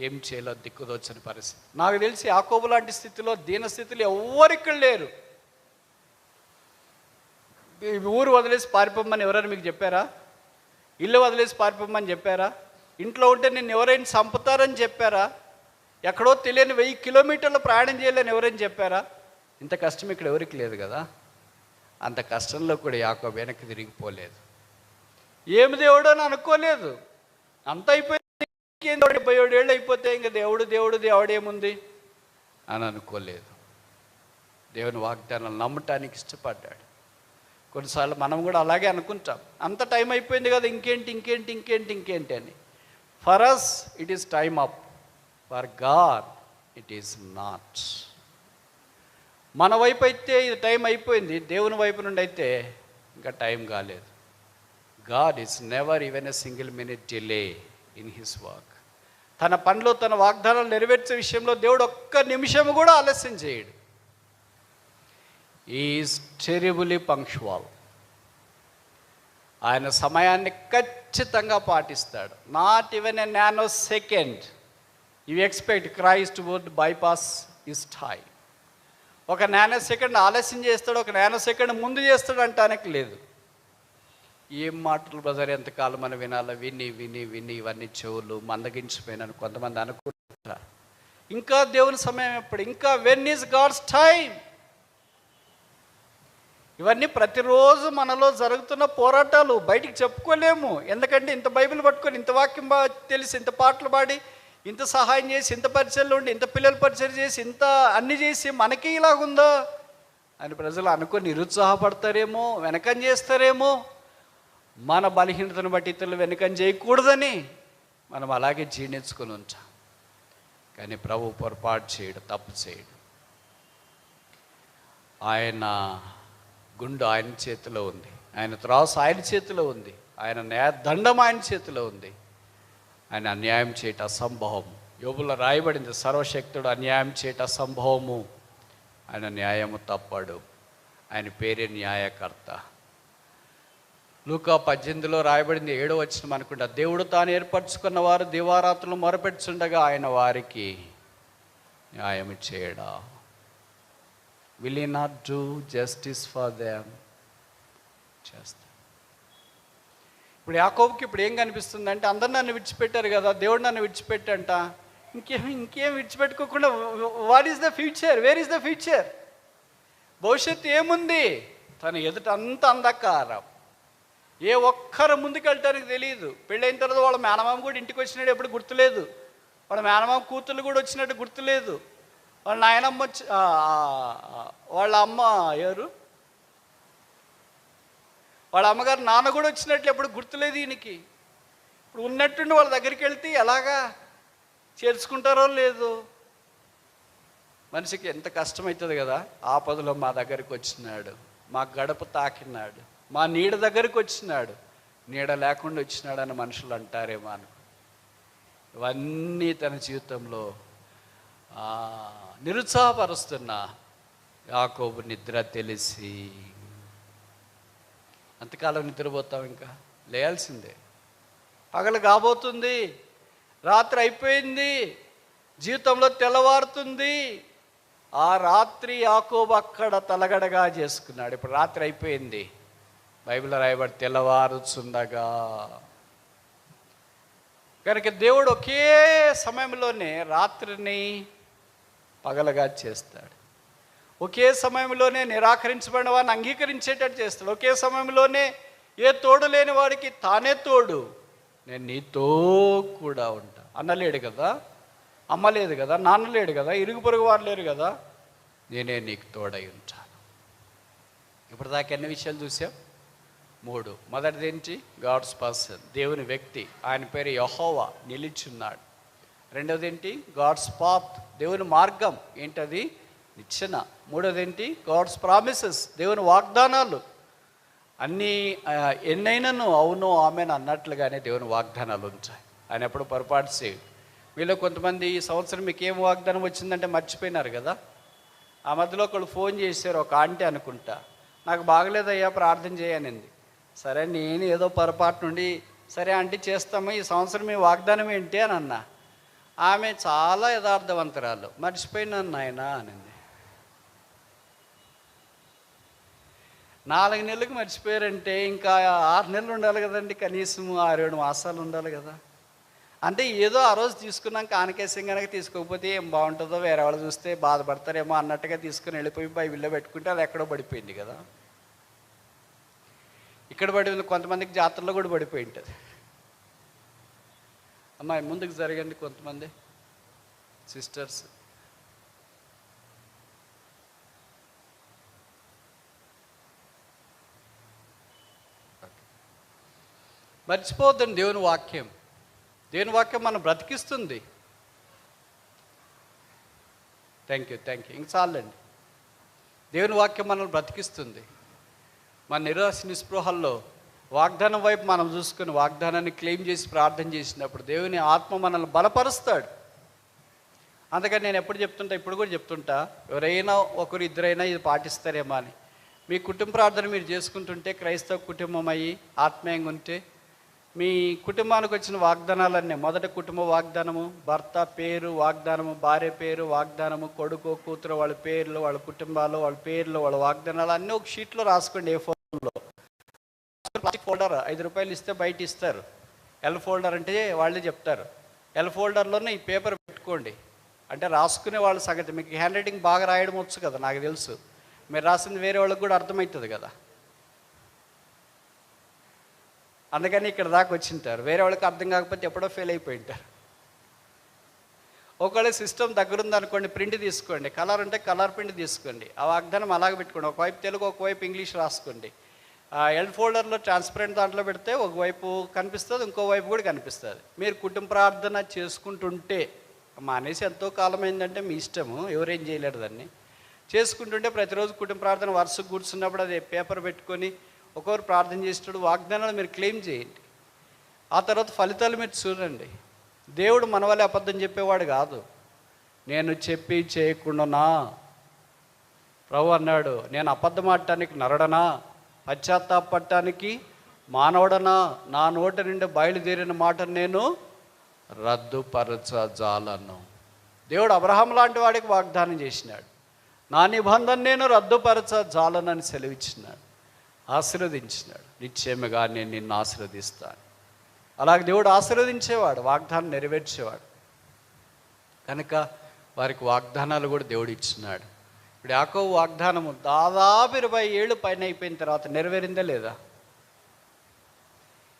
ఏం చేయాలో దిక్కుదోచని పరిస్థితి. నాకు తెలిసి యాకోబు లాంటి స్థితిలో, దీన స్థితిలో ఎవ్వరిక్కడ లేరు. ఊరు వదిలేసి పారిపోమ్మని ఎవరైనా మీకు చెప్పారా? ఇల్లు వదిలేసి పారిపోమ్మని చెప్పారా? ఇంట్లో ఉంటే నిన్ను ఎవరైనా చంపుతారని చెప్పారా? ఎక్కడో తెలియని 1000 కిలోమీటర్లు ప్రయాణం చేయలేని ఎవరైనా చెప్పారా? ఇంత కష్టం ఇక్కడ ఎవరికి లేదు కదా. అంత కష్టంలో కూడా యాకోబు వెనక్కి తిరిగిపోలేదు. ఏమి దేవుడు అని అనుకోలేదు. అంత అయిపోయింది, 77 ఏళ్ళు అయిపోతే ఇంకా దేవుడేముంది అని అనుకోలేదు. దేవుని వాగ్దానాలు నమ్మటానికి ఇష్టపడ్డాడు. కొన్నిసార్లు మనం కూడా అలాగే అనుకుంటాం, అంత టైం అయిపోయింది కదా, ఇంకేంటి అని. For us it is time up, for God it is not. మన వైపు అయితే ఇది టైం అయిపోయింది, దేవుని వైపు నుండి అయితే ఇంకా టైం కాలేదు. God is never even a single minute delay in his work. తన పనిలో, తన వాగ్దానాలు నెరవేర్చే విషయంలో దేవుడు ఒక్క నిమిషం కూడా ఆలస్యం చేయడు. Is terribly punctual. ఆయన సమయాన్ని ఖచ్చితంగా పాటిస్తాడు. Not even a nanosecond you expect Christ would bypass his time. ఒక నానో సెకండ్ ఆలస్యం చేస్తాడు, ఒక నానో సెకండ్ ముందు చేస్తాడు అంటానికి లేదు. ఏం మాటలు బ్రదర్, ఎంతకాలం మనం వినాలి, విని ఇవన్నీ చెవులు మందగించిపోయినాను కొంతమంది అనుకుంటారు. ఇంకా దేవుని సమయం ఎప్పుడు? ఇంకా వెన్ ఈజ్ గాడ్స్ టైం. ఇవన్నీ ప్రతిరోజు మనలో జరుగుతున్న పోరాటాలు, బయటికి చెప్పుకోలేము. ఎందుకంటే ఇంత బైబిల్ పట్టుకొని, ఇంత వాక్యం తెలిసి, ఇంత పాటలు పాడి, ఇంత సహాయం చేసి, ఇంత పరిచయలు ఉండి, ఇంత పిల్లలు పరిచయం చేసి, ఇంత అన్ని చేసి మనకి ఇలాగుందా అని ప్రజలు అనుకొని నిరుత్సాహపడతారేమో, వెనకం చేస్తారేమో. మన బలహీనతను బట్టి ఇతరులు వెనకం చేయకూడదని మనం అలాగే జీర్ణించుకొని ఉంటాం. కానీ ప్రభు పొరపాటు చేయడు, తప్పు చేయడు. ఆయన గుండు ఆయన చేతిలో ఉంది, ఆయన త్రాసు ఆయన చేతిలో ఉంది, ఆయన న్యాయదండం ఆయన చేతిలో ఉంది. ఆయన అన్యాయం చేయట అసంభవం. యోబులో రాయబడింది, సర్వశక్తుడు అన్యాయం చేయట అసంభవము. ఆయన న్యాయము తప్పడు, ఆయన పేరే న్యాయకర్త. లూకా 18లో రాయబడింది, 7వ వచనం అనుకుంటా, దేవుడు తాను ఏర్పరచుకున్న వారు దివారాత్రులు మొరపెట్టుచుండగా ఆయన వారికి న్యాయం చేయడా. Will he not do justice for them? చేస్తాడు. ఇప్పుడు యాకోబుకి ఇప్పుడు ఏం కనిపిస్తుంది అంటే, అందరు నన్ను విడిచిపెట్టారు కదా, దేవుడు నన్ను విడిచిపెట్టంట, ఇంకేం విడిచిపెట్టుకోకుండా what is the future, where is the future? భవిష్యత్తు ఏముంది? తన ఎదుట అంత అంధకారం, ఏ ఒక్కరు ముందుకెళ్ళటానికి తెలియదు. పెళ్ళైన తర్వాత వాళ్ళ మేనమామ కూడా ఇంటికి వచ్చినట్టు ఎప్పుడు గుర్తులేదు, వాళ్ళ మేనమామ కూతుళ్ళు కూడా వచ్చినట్టు గుర్తులేదు, వాళ్ళ నాయనమ్మ వాళ్ళ అమ్మ ఎవరు, వాళ్ళ అమ్మగారు నాన్న కూడా వచ్చినట్లు ఎప్పుడు గుర్తులేదు ఈయనకి. ఇప్పుడు ఉన్నట్టుండి వాళ్ళ దగ్గరికి వెళ్తే ఎలాగా చేర్చుకుంటారో లేదు. మనిషికి ఎంత కష్టమవుతుంది కదా. ఆపదలో మా దగ్గరికి వచ్చినాడు, మా గడప తాకినాడు, మా నీడ దగ్గరికి వచ్చినాడు, నీడ లేకుండా వచ్చినాడు అని మనుషులు అంటారేమో అనుకో. ఇవన్నీ తన జీవితంలో నిరుత్సాహపరుస్తున్న యాకోబు నిద్ర తెలిసి, అంతకాలం నిద్రపోతాం, ఇంకా లేయాల్సిందే. పగలు కాబోతుంది, రాత్రి అయిపోయింది, జీవితంలో తెల్లవారుతుంది. ఆ రాత్రి యాకోబు అక్కడ తలగడగా చేసుకున్నాడు. ఇప్పుడు రాత్రి అయిపోయింది, బైబిల్లో రాయబడి తెల్లవారుచుండగా. కనుక దేవుడు ఒకే సమయంలోనే రాత్రిని పగలగా చేస్తాడు, ఒకే సమయంలోనే నిరాకరించబడిన వాడిని అంగీకరించేటట్టు చేస్తాడు, ఒకే సమయంలోనే ఏ తోడు లేని వాడికి తానే తోడు, నేను నీతో కూడా ఉంటా అన్నలేడు కదా, అమ్మ లేదు కదా, నాన్న లేడు కదా, ఇరుగు పొరుగు వారు లేరు కదా, నేనే నీకు తోడై ఉంటాను. ఇప్పుడు దాకా ఎన్ని విషయాలు చూసాం? 3. మొదటిది ఏంటి? గాడ్స్ పర్సన్, దేవుని వ్యక్తి, ఆయన పేరు యెహోవా, నిలిచున్నాడు. రెండవది ఏంటి? గాడ్స్ పాత్, దేవుని మార్గం ఏంటది? నిచ్చెన. మూడవది ఏంటి? గాడ్స్ ప్రామిసెస్, దేవుని వాగ్దానాలు. అన్నీ ఎన్నైనాను అవునో ఆమెను అన్నట్లుగానే దేవుని వాగ్దానాలు ఉంటాయి. ఆయన ఎప్పుడు పొరపాటు చేయడు. మీలో కొంతమంది ఈ సంవత్సరం మీకు ఏం వాగ్దానం వచ్చిందంటే మర్చిపోయినారు కదా. ఆ మధ్యలో ఒకళ్ళు ఫోన్ చేశారు, ఒక ఆంటీ అనుకుంటా, నాకు బాగలేదయ్యా ప్రార్థన చేయనింది. సరే, నేను ఏదో పొరపాటు నుండి సరే ఆంటీ చేస్తాము, ఈ సంవత్సరం మీ వాగ్దానం ఏంటి అని అన్నా. ఆమె చాలా యథార్థవంతురాలు, మర్చిపోయినాను నాయన అనింది. 4 నెలలకు మర్చిపోయారంటే ఇంకా 6 నెలలు ఉండాలి కదండి, కనీసం 6-7 మాసాలు ఉండాలి కదా. అంటే ఏదో ఆ రోజు తీసుకున్నాక ఆనకేసం కనుక తీసుకోకపోతే ఏం బాగుంటుందో, వేరే వాళ్ళు చూస్తే బాధపడతారేమో అన్నట్టుగా తీసుకుని వెళ్ళిపోయి బైబిల్లో పెట్టుకుంటే అది ఎక్కడో పడిపోయింది కదా. ఇక్కడ పడిపోయింది, కొంతమందికి జాతరలో కూడా పడిపోయి ఉంటుంది. అమ్మాయి ముందుకు జరగండి, కొంతమంది సిస్టర్స్. మర్చిపోవద్దండి దేవుని వాక్యం. దేవుని వాక్యం మనం బ్రతికిస్తుంది. Thank you. ఇంక చాలండి. దేవుని వాక్యం మనల్ని బ్రతికిస్తుంది. మన నిరాశ నిస్పృహల్లో వాగ్దానం వైపు మనం చూసుకుని వాగ్దానాన్ని క్లెయిమ్ చేసి ప్రార్థన చేసినప్పుడు దేవుని ఆత్మ మనల్ని బలపరుస్తాడు. అందుకని నేను ఎప్పుడు చెప్తుంటా, ఇప్పుడు కూడా చెప్తుంటా, ఎవరైనా ఒకరు ఇద్దరైనా ఇది పాటిస్తారేమో అని. మీ కుటుంబ ప్రార్థన మీరు చేసుకుంటుంటే, క్రైస్తవ కుటుంబం అయ్యి ఆత్మీయంగా ఉంటే, మీ కుటుంబానికి వచ్చిన వాగ్దానాలన్నీ, మొదటి కుటుంబ వాగ్దానము, భర్త పేరు వాగ్దానము, భార్య పేరు వాగ్దానము, కొడుకు కూతురు వాళ్ళ పేర్లు, వాళ్ళ కుటుంబాలు, వాళ్ళ పేర్లు, వాళ్ళ వాగ్దానాలు అన్నీ ఒక షీట్లో రాసుకోండి. ఏ ఫోన్లో ప్లాస్టిక్ ఫోల్డర్ 5 రూపాయలు ఇస్తే బయట ఇస్తారు. ఎల్ ఫోల్డర్ అంటే వాళ్ళే చెప్తారు. ఎల్ ఫోల్డర్లోనే ఈ పేపర్ పెట్టుకోండి. అంటే రాసుకునే వాళ్ళ సంగతి. మీకు హ్యాండ్ రైటింగ్ బాగా రాయడం వచ్చు కదా, నాకు తెలుసు. మీరు రాసింది వేరే వాళ్ళకి కూడా అర్థమవుతుంది కదా. అందుకని ఇక్కడ దాకా వచ్చింటారు. వేరే వాళ్ళకి అర్థం కాకపోతే ఎప్పుడో ఫెయిల్ అయిపోయి ఉంటారు. ఒకవేళ సిస్టమ్ దగ్గర ఉందనుకోండి, ప్రింట్ తీసుకోండి. కలర్ ఉంటే కలర్ ప్రింట్ తీసుకోండి. ఆ వాగ్దానం అలాగే పెట్టుకోండి. ఒకవైపు తెలుగు, ఒకవైపు ఇంగ్లీష్ రాసుకోండి. ఎల్ ఫోల్డర్లో ట్రాన్స్పరెంట్ దాంట్లో పెడితే ఒకవైపు కనిపిస్తుంది, ఇంకోవైపు కూడా కనిపిస్తుంది. మీరు కుటుంబ ప్రార్థన చేసుకుంటుంటే, మానేసి ఎంతో కాలం అయిందంటే మీ ఇష్టము, ఎవరేం చేయలేరు దాన్ని. చేసుకుంటుంటే ప్రతిరోజు కుటుంబ ప్రార్థన వరుసకు కూర్చున్నప్పుడు అది పేపర్ పెట్టుకొని ఒకరు ప్రార్థన చేసేటప్పుడు వాగ్దానాలు మీరు క్లెయిమ్ చేయండి. ఆ తర్వాత ఫలితాలు మీరు చూడండి. దేవుడు మన వల్లే అబద్ధం చెప్పేవాడు కాదు. నేను చెప్పి చేయకుండానా, ప్రభు అన్నాడు, నేను అబద్ధం ఆడటానికి నరుడనా, పశ్చాత్తాపడటానికి మానవుడనా, నా నోటి నుండి బయలుదేరిన మాటను నేను రద్దుపరచజాలను. దేవుడు అబ్రహాం లాంటి వాడికి వాగ్దానం చేసినాడు. నా నిబంధన నేను రద్దుపరచ జాలనని సెలవిచ్చినాడు, ఆశీర్వదించినాడు. నిశ్చయముగా నేను నిన్ను ఆశీర్వదిస్తాను. అలాగే దేవుడు ఆశీర్వదించేవాడు, వాగ్దానం నెరవేర్చేవాడు. కనుక వారికి వాగ్దానాలు కూడా దేవుడు ఇచ్చినాడు. ఇప్పుడు యాకోబు వాగ్దానము దాదాపు 20 ఏళ్ళు పైన అయిపోయిన తర్వాత నెరవేరిందా లేదా?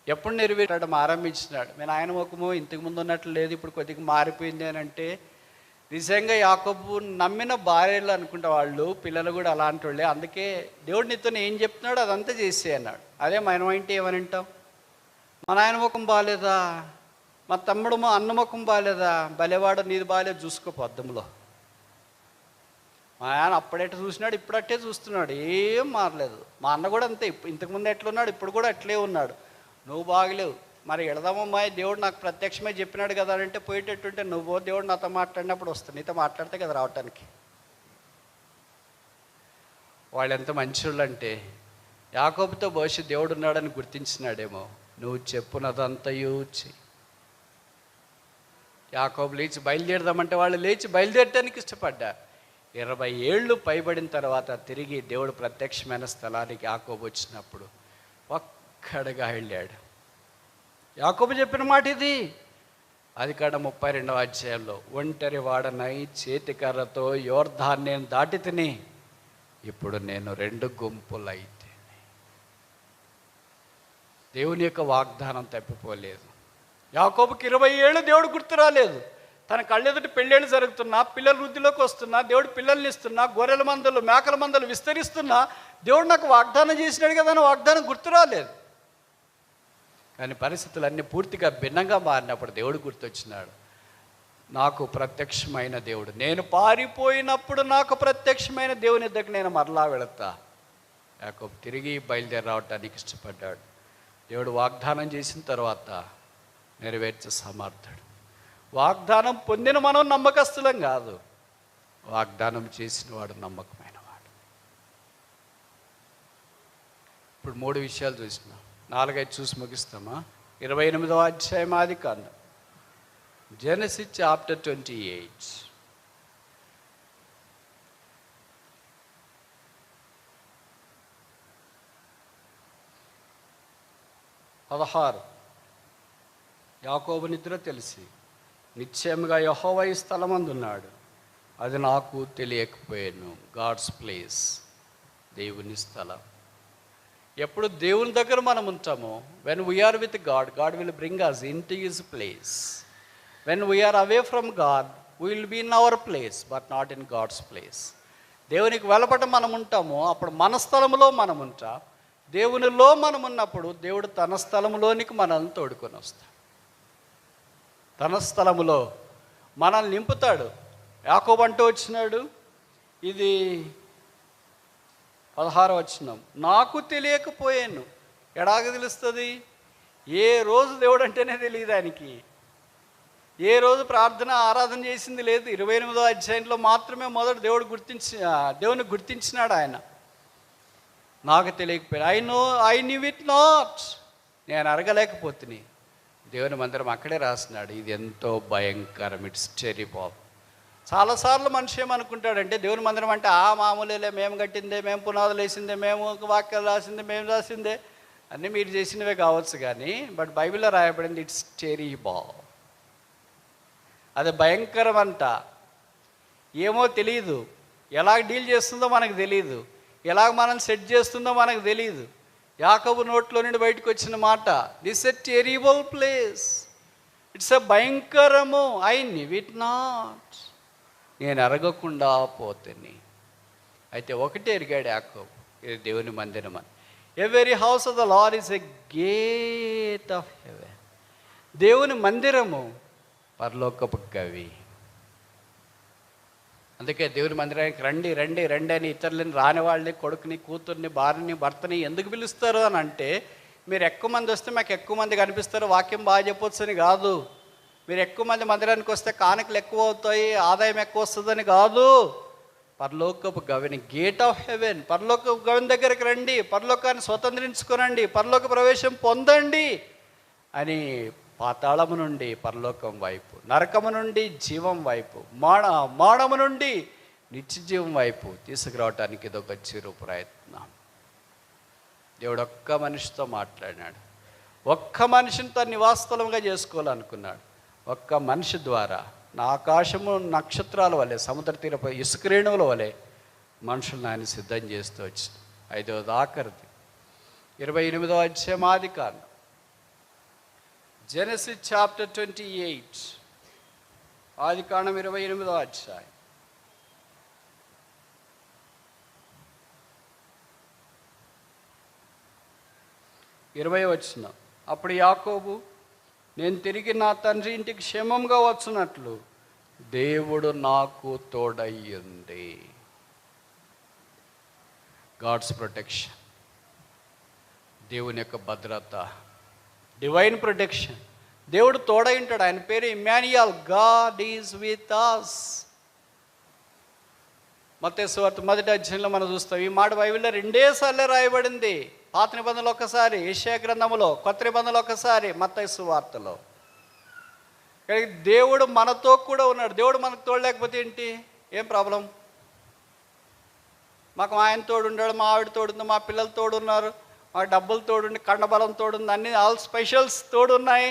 ఎప్పుడు నెరవేరడం ఆరంభించినాడు. నేను ఆయన ముఖము ఇంతకు ముందు ఉన్నట్లు లేదు, ఇప్పుడు కొద్దిగా మారిపోయింది అని అంటే, నిజంగా యాకోబు నమ్మిన భార్యలు అనుకుంటా, వాళ్ళు పిల్లలు కూడా అలాంటి వాళ్ళే. అందుకే దేవుడు నీతో ఏం చెప్తున్నాడు అదంతా చేసే అన్నాడు. అదే మనం ఏంటి ఏమని వింటాం? మా నాయన ముఖం బాగాలేదా, మా తమ్ముడు మా అన్న ముఖం బాగాలేదా, బలేవాడు నీది బాగాలేదు చూసుకోపో అద్దంలో. మా ఆయన అప్పుడెట్ట చూసినాడు ఇప్పుడు చూస్తున్నాడు, ఏం మారలేదు. మా అన్న కూడా అంతే, ఇంతకుముందు ఎట్లున్నాడు ఇప్పుడు కూడా అట్లే ఉన్నాడు. నువ్వు బాగలేవు, మరి వెళదామమ్మా, దేవుడు నాకు ప్రత్యక్షమే చెప్పినాడు కదా అంటే పోయేటట్టుంటే నువ్వు దేవుడు నాతో మాట్లాడినప్పుడు వస్తాను, నీతో మాట్లాడితే కదా రావటానికి. వాళ్ళు ఎంత మంచోళ్ళు అంటే, యాకోబుతో బహుశా దేవుడు ఉన్నాడని గుర్తించినాడేమో. నువ్వు చెప్పున్నదంతయు చెయ్యి. యాకోబు లేచి బయలుదేరదామంటే వాళ్ళు లేచి బయలుదేరటానికి ఇష్టపడ్డారు. 20 ఏళ్ళు పైబడిన తర్వాత తిరిగి దేవుడు ప్రత్యక్షమైన స్థలానికి యాకోబు వచ్చినప్పుడు ఒక్కడగా వెళ్ళాడు. యాకోబు చెప్పిన మాట ఇది. ఆదికాండం 32వ అధ్యాయంలో, ఒంటరి వాడనై చేతికర్రతో యోర్దాను నేను దాటి తిని, ఇప్పుడు నేను 2 గుంపులైతే. దేవుని యొక్క వాగ్దానం తప్పిపోలేదు. యాకోబుకి 20 ఏళ్ళు దేవుడు గుర్తు రాలేదు. తన కళ్ళెదుటి పెళ్ళేళ్ళు జరుగుతున్నా, పిల్లలు వృద్ధిలోకి వస్తున్నా, దేవుడు పిల్లల్ని ఇస్తున్నా, గొర్రెల మందలు మేకల మందలు విస్తరిస్తున్నా, దేవుడు నాకు వాగ్దానం చేసినాడు కదా అని వాగ్దానం గుర్తు రాలేదు. కానీ పరిస్థితులన్నీ పూర్తిగా భిన్నంగా మారినప్పుడు దేవుడు గుర్తొచ్చినాడు. నాకు ప్రత్యక్షమైన దేవుడు, నేను పారిపోయినప్పుడు నాకు ప్రత్యక్షమైన దేవుని దగ్గర నేను మరలా వెళతా. యాకోబు తిరిగి బయలుదేరి రావటానికి ఇష్టపడ్డాడు. దేవుడు వాగ్దానం చేసిన తర్వాత నెరవేర్చే సమర్థుడు. వాగ్దానం పొందిన మనం నమ్మకస్తులం కాదు, వాగ్దానం చేసిన వాడు నమ్మకమైన వాడు. ఇప్పుడు 3 విషయాలు చూసినాం, 4-5 చూసి ముగిస్తామా? 28వ అధ్యాయం ఆదికాండం, జెనసిస్ చాప్టర్ 28. యాకోబు నిద్ర తెలిసి నిశ్చయముగా యెహోవా ఈ స్థలమందున్నాడు, అది నాకు తెలియకపోయాను. గాడ్స్ ప్లేస్, దేవుని స్థలం. ఎప్పుడు దేవుని దగ్గర మనం ఉంటామో, when we're with God, God will bring us into his place. When we're away from God, we will be in our place but not in God's place. దేవునికి వెలపట మనం ఉంటామో అప్పుడు మన స్థలంలో మనం ఉంటాం. దేవునిలో మనం ఉన్నప్పుడు దేవుడు తన స్థలంలోనికి మనల్ని తోడుకొని వస్తాడు. తన స్థలములో మనల్ని నింపుతాడు. యాకోబు అంటూ వచ్చినాడు, ఇది 16వ వచనం, నాకు తెలియకపోయాను. ఎలాగ తెలుస్తుంది? ఏ రోజు దేవుడు అంటేనే తెలియదు ఆయనకి. ఏ రోజు ప్రార్థన ఆరాధన చేసింది లేదు. 28వ అధ్యాయంలో మాత్రమే మొదట దేవుని గుర్తించినాడు ఆయన. నాకు తెలియకపోయాను. ఐ న్యూ ఇట్ నాట్, నేను అరగలేకపోతుని. దేవుని మందిరం అక్కడే రాసినాడు, ఇది ఎంతో భయంకరం, ఇట్స్ టెరిబుల్. చాలాసార్లు మనిషి ఏమనుకుంటాడంటే దేవుని మందిరం అంటే మామూలేలే, మేము కట్టిందే, మేము పునాదులు వేసిందే, మేము వాక్యాలు రాసిందే, మేము రాసిందే, అన్నీ మీరు చేసినవే కావచ్చు. కానీ బట్ బైబిల్లో రాయబడింది ఇట్స్ టెరిబుల్, అది భయంకరం అంట. ఏమో తెలియదు, ఎలా డీల్ చేస్తుందో మనకు తెలియదు, ఎలాగ మనం సెట్ చేస్తుందో మనకు తెలియదు. యాకోబు నోట్లో నుండి బయటకు వచ్చిన మాట, this a terrible place, it's a భయంకరము, ఐ న్యూ ఇట్ నాట్, నేను అరగకుండా పోతేని. అయితే ఒకటే ఎరిగాడు యాకోబు, ఇది దేవుని మందిరం అని. Every house of the lord is a gate of haven. దేవుని మందిరము పరలోకపు గవి. అందుకే దేవుని మందిరానికి రండి రండి రండి అని ఇతరులని, రాని వాళ్ళని, కొడుకుని, కూతుర్ని, భార్యని, భర్తని ఎందుకు పిలుస్తారు అని అంటే, మీరు ఎక్కువ మంది వస్తే మాకు ఎక్కువ మంది కనిపిస్తారు, వాక్యం బాగా చెప్పొచ్చు అని కాదు. మీరు ఎక్కువ మంది మందిరానికి వస్తే కానుకలు ఎక్కువ అవుతాయి, ఆదాయం ఎక్కువ వస్తుందని కాదు. పరలోకపు గవిని, గేట్ ఆఫ్ హెవెన్, పరలోకపు గవిని దగ్గరికి రండి, పరలోకాన్ని స్వతంత్రించుకోనండి, పరలోక ప్రవేశం పొందండి అని పాతాళము నుండి పరలోకం వైపు, నరకము నుండి జీవం వైపు, మానము నుండి నిత్యజీవం వైపు తీసుకురావటానికి ఇదొక చిరు ప్రయత్నం. దేవుడు ఒక్క మనిషితో మాట్లాడినాడు. ఒక్క మనిషిని తన నివాసస్థలంగా చేసుకోవాలనుకున్నాడు. ఒక్క మనిషి ద్వారా నా ఆకాశము నక్షత్రాల వలె, సముద్ర తీరపై ఇసుక రేణువుల వలె మనుషులను ఆయన సిద్ధం చేస్తూ వచ్చి 5వ ఆఖరిది 28వ అధ్యాయం ఆదికాండం, జెనసిస్ చాప్టర్ 28, ఆదికాండం 28వ అధ్యాయం. వచనం. అప్పుడు యాకోబు, నేను తిరిగి నా తండ్రి ఇంటికి క్షేమంగా వచ్చినట్లు దేవుడు నాకు తోడయ్యింది. గాడ్స్ ప్రొటెక్షన్, దేవుని యొక్క భద్రత, డివైన్ ప్రొటెక్షన్. దేవుడు తోడై ఉంటాడు. ఆయన పేరు Immanuel, God is with us. మత్తయి సువార్త 1వ అధ్యాయంలో మనం చూస్తాం. ఈ మాట బైబిల్లో 2 సార్లు రాయబడింది. పాత నిబంధనలు ఒకసారి, యెషయా గ్రంథంలో, కొత్త నిబంధనలు ఒకసారి, మత్తయి సువార్తలో. దేవుడు మనతో కూడా ఉన్నాడు. దేవుడు మనకు తోడు లేకపోతే ఏంటి? ఏం ప్రాబ్లం? మాకు మా ఆయన తోడు ఉన్నాడు, మా ఆవిడ తోడుంది, మా పిల్లలు తోడున్నారు, మా డబ్బులు తోడుండి, కండబలం తోడుంది, అన్ని ఆల్ స్పెషల్స్ తోడున్నాయి.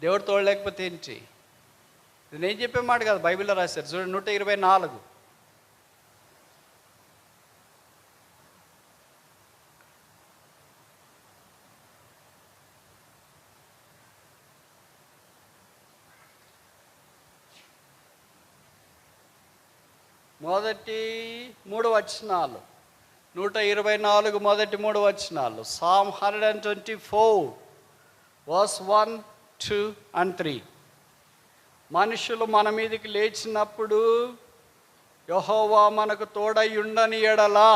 దేవుడు తోడు లేకపోతే ఏంటి? ఇది నేను చెప్పే మాట కాదు, బైబిల్లో రాశారు. చూడండి 124. మొదటి 3 వచనాలు, 124 మొదటి 3 వచనాలు. Psalm 124 verse 1, 2 and 3. మనుషులు మన మీదకి లేచినప్పుడు యెహోవా మనకు తోడై ఉండని ఎడలా.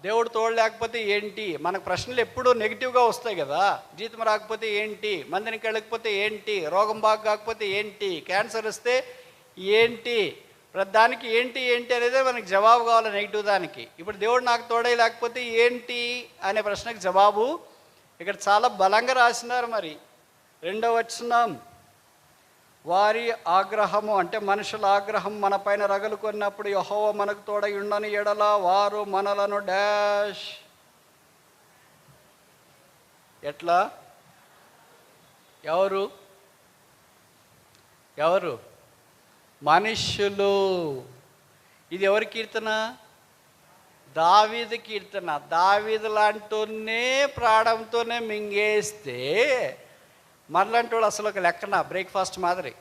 దేవుడు తోడు లేకపోతే ఏంటి? మనకు ప్రశ్నలు ఎప్పుడూ నెగిటివ్గా వస్తాయి కదా. జీతం రాకపోతే ఏంటి? మందినికి వెళ్ళకపోతే ఏంటి? రోగం బాగోకపోతే ఏంటి? క్యాన్సర్ వస్తే ఏంటి? దానికి ఏంటి ఏంటి అనేదే మనకి జవాబు కావాలి, నెగిటివ్ దానికి. ఇప్పుడు దేవుడు నాకు తోడై లేకపోతే ఏంటి అనే ప్రశ్నకు జవాబు ఇక్కడ చాలా బలంగా రాసినారు. మరి 2వ వచనం, వారి ఆగ్రహము అంటే మనుషుల ఆగ్రహం మన పైన రగలు కొన్నప్పుడు యెహోవా మనకు తోడై ఉండని ఎడల వారు మనలను డాష్. ఎట్లా? ఎవరు? మనుష్యులు. ఇది ఎవరి కీర్తన? దావీదు కీర్తన. దావీదు లాంటినే ప్రాణంతోనే మింగేస్తే మనలాంటి వాడు అసలు ఒక లెక్కన బ్రేక్ఫాస్ట్ మాదిరి.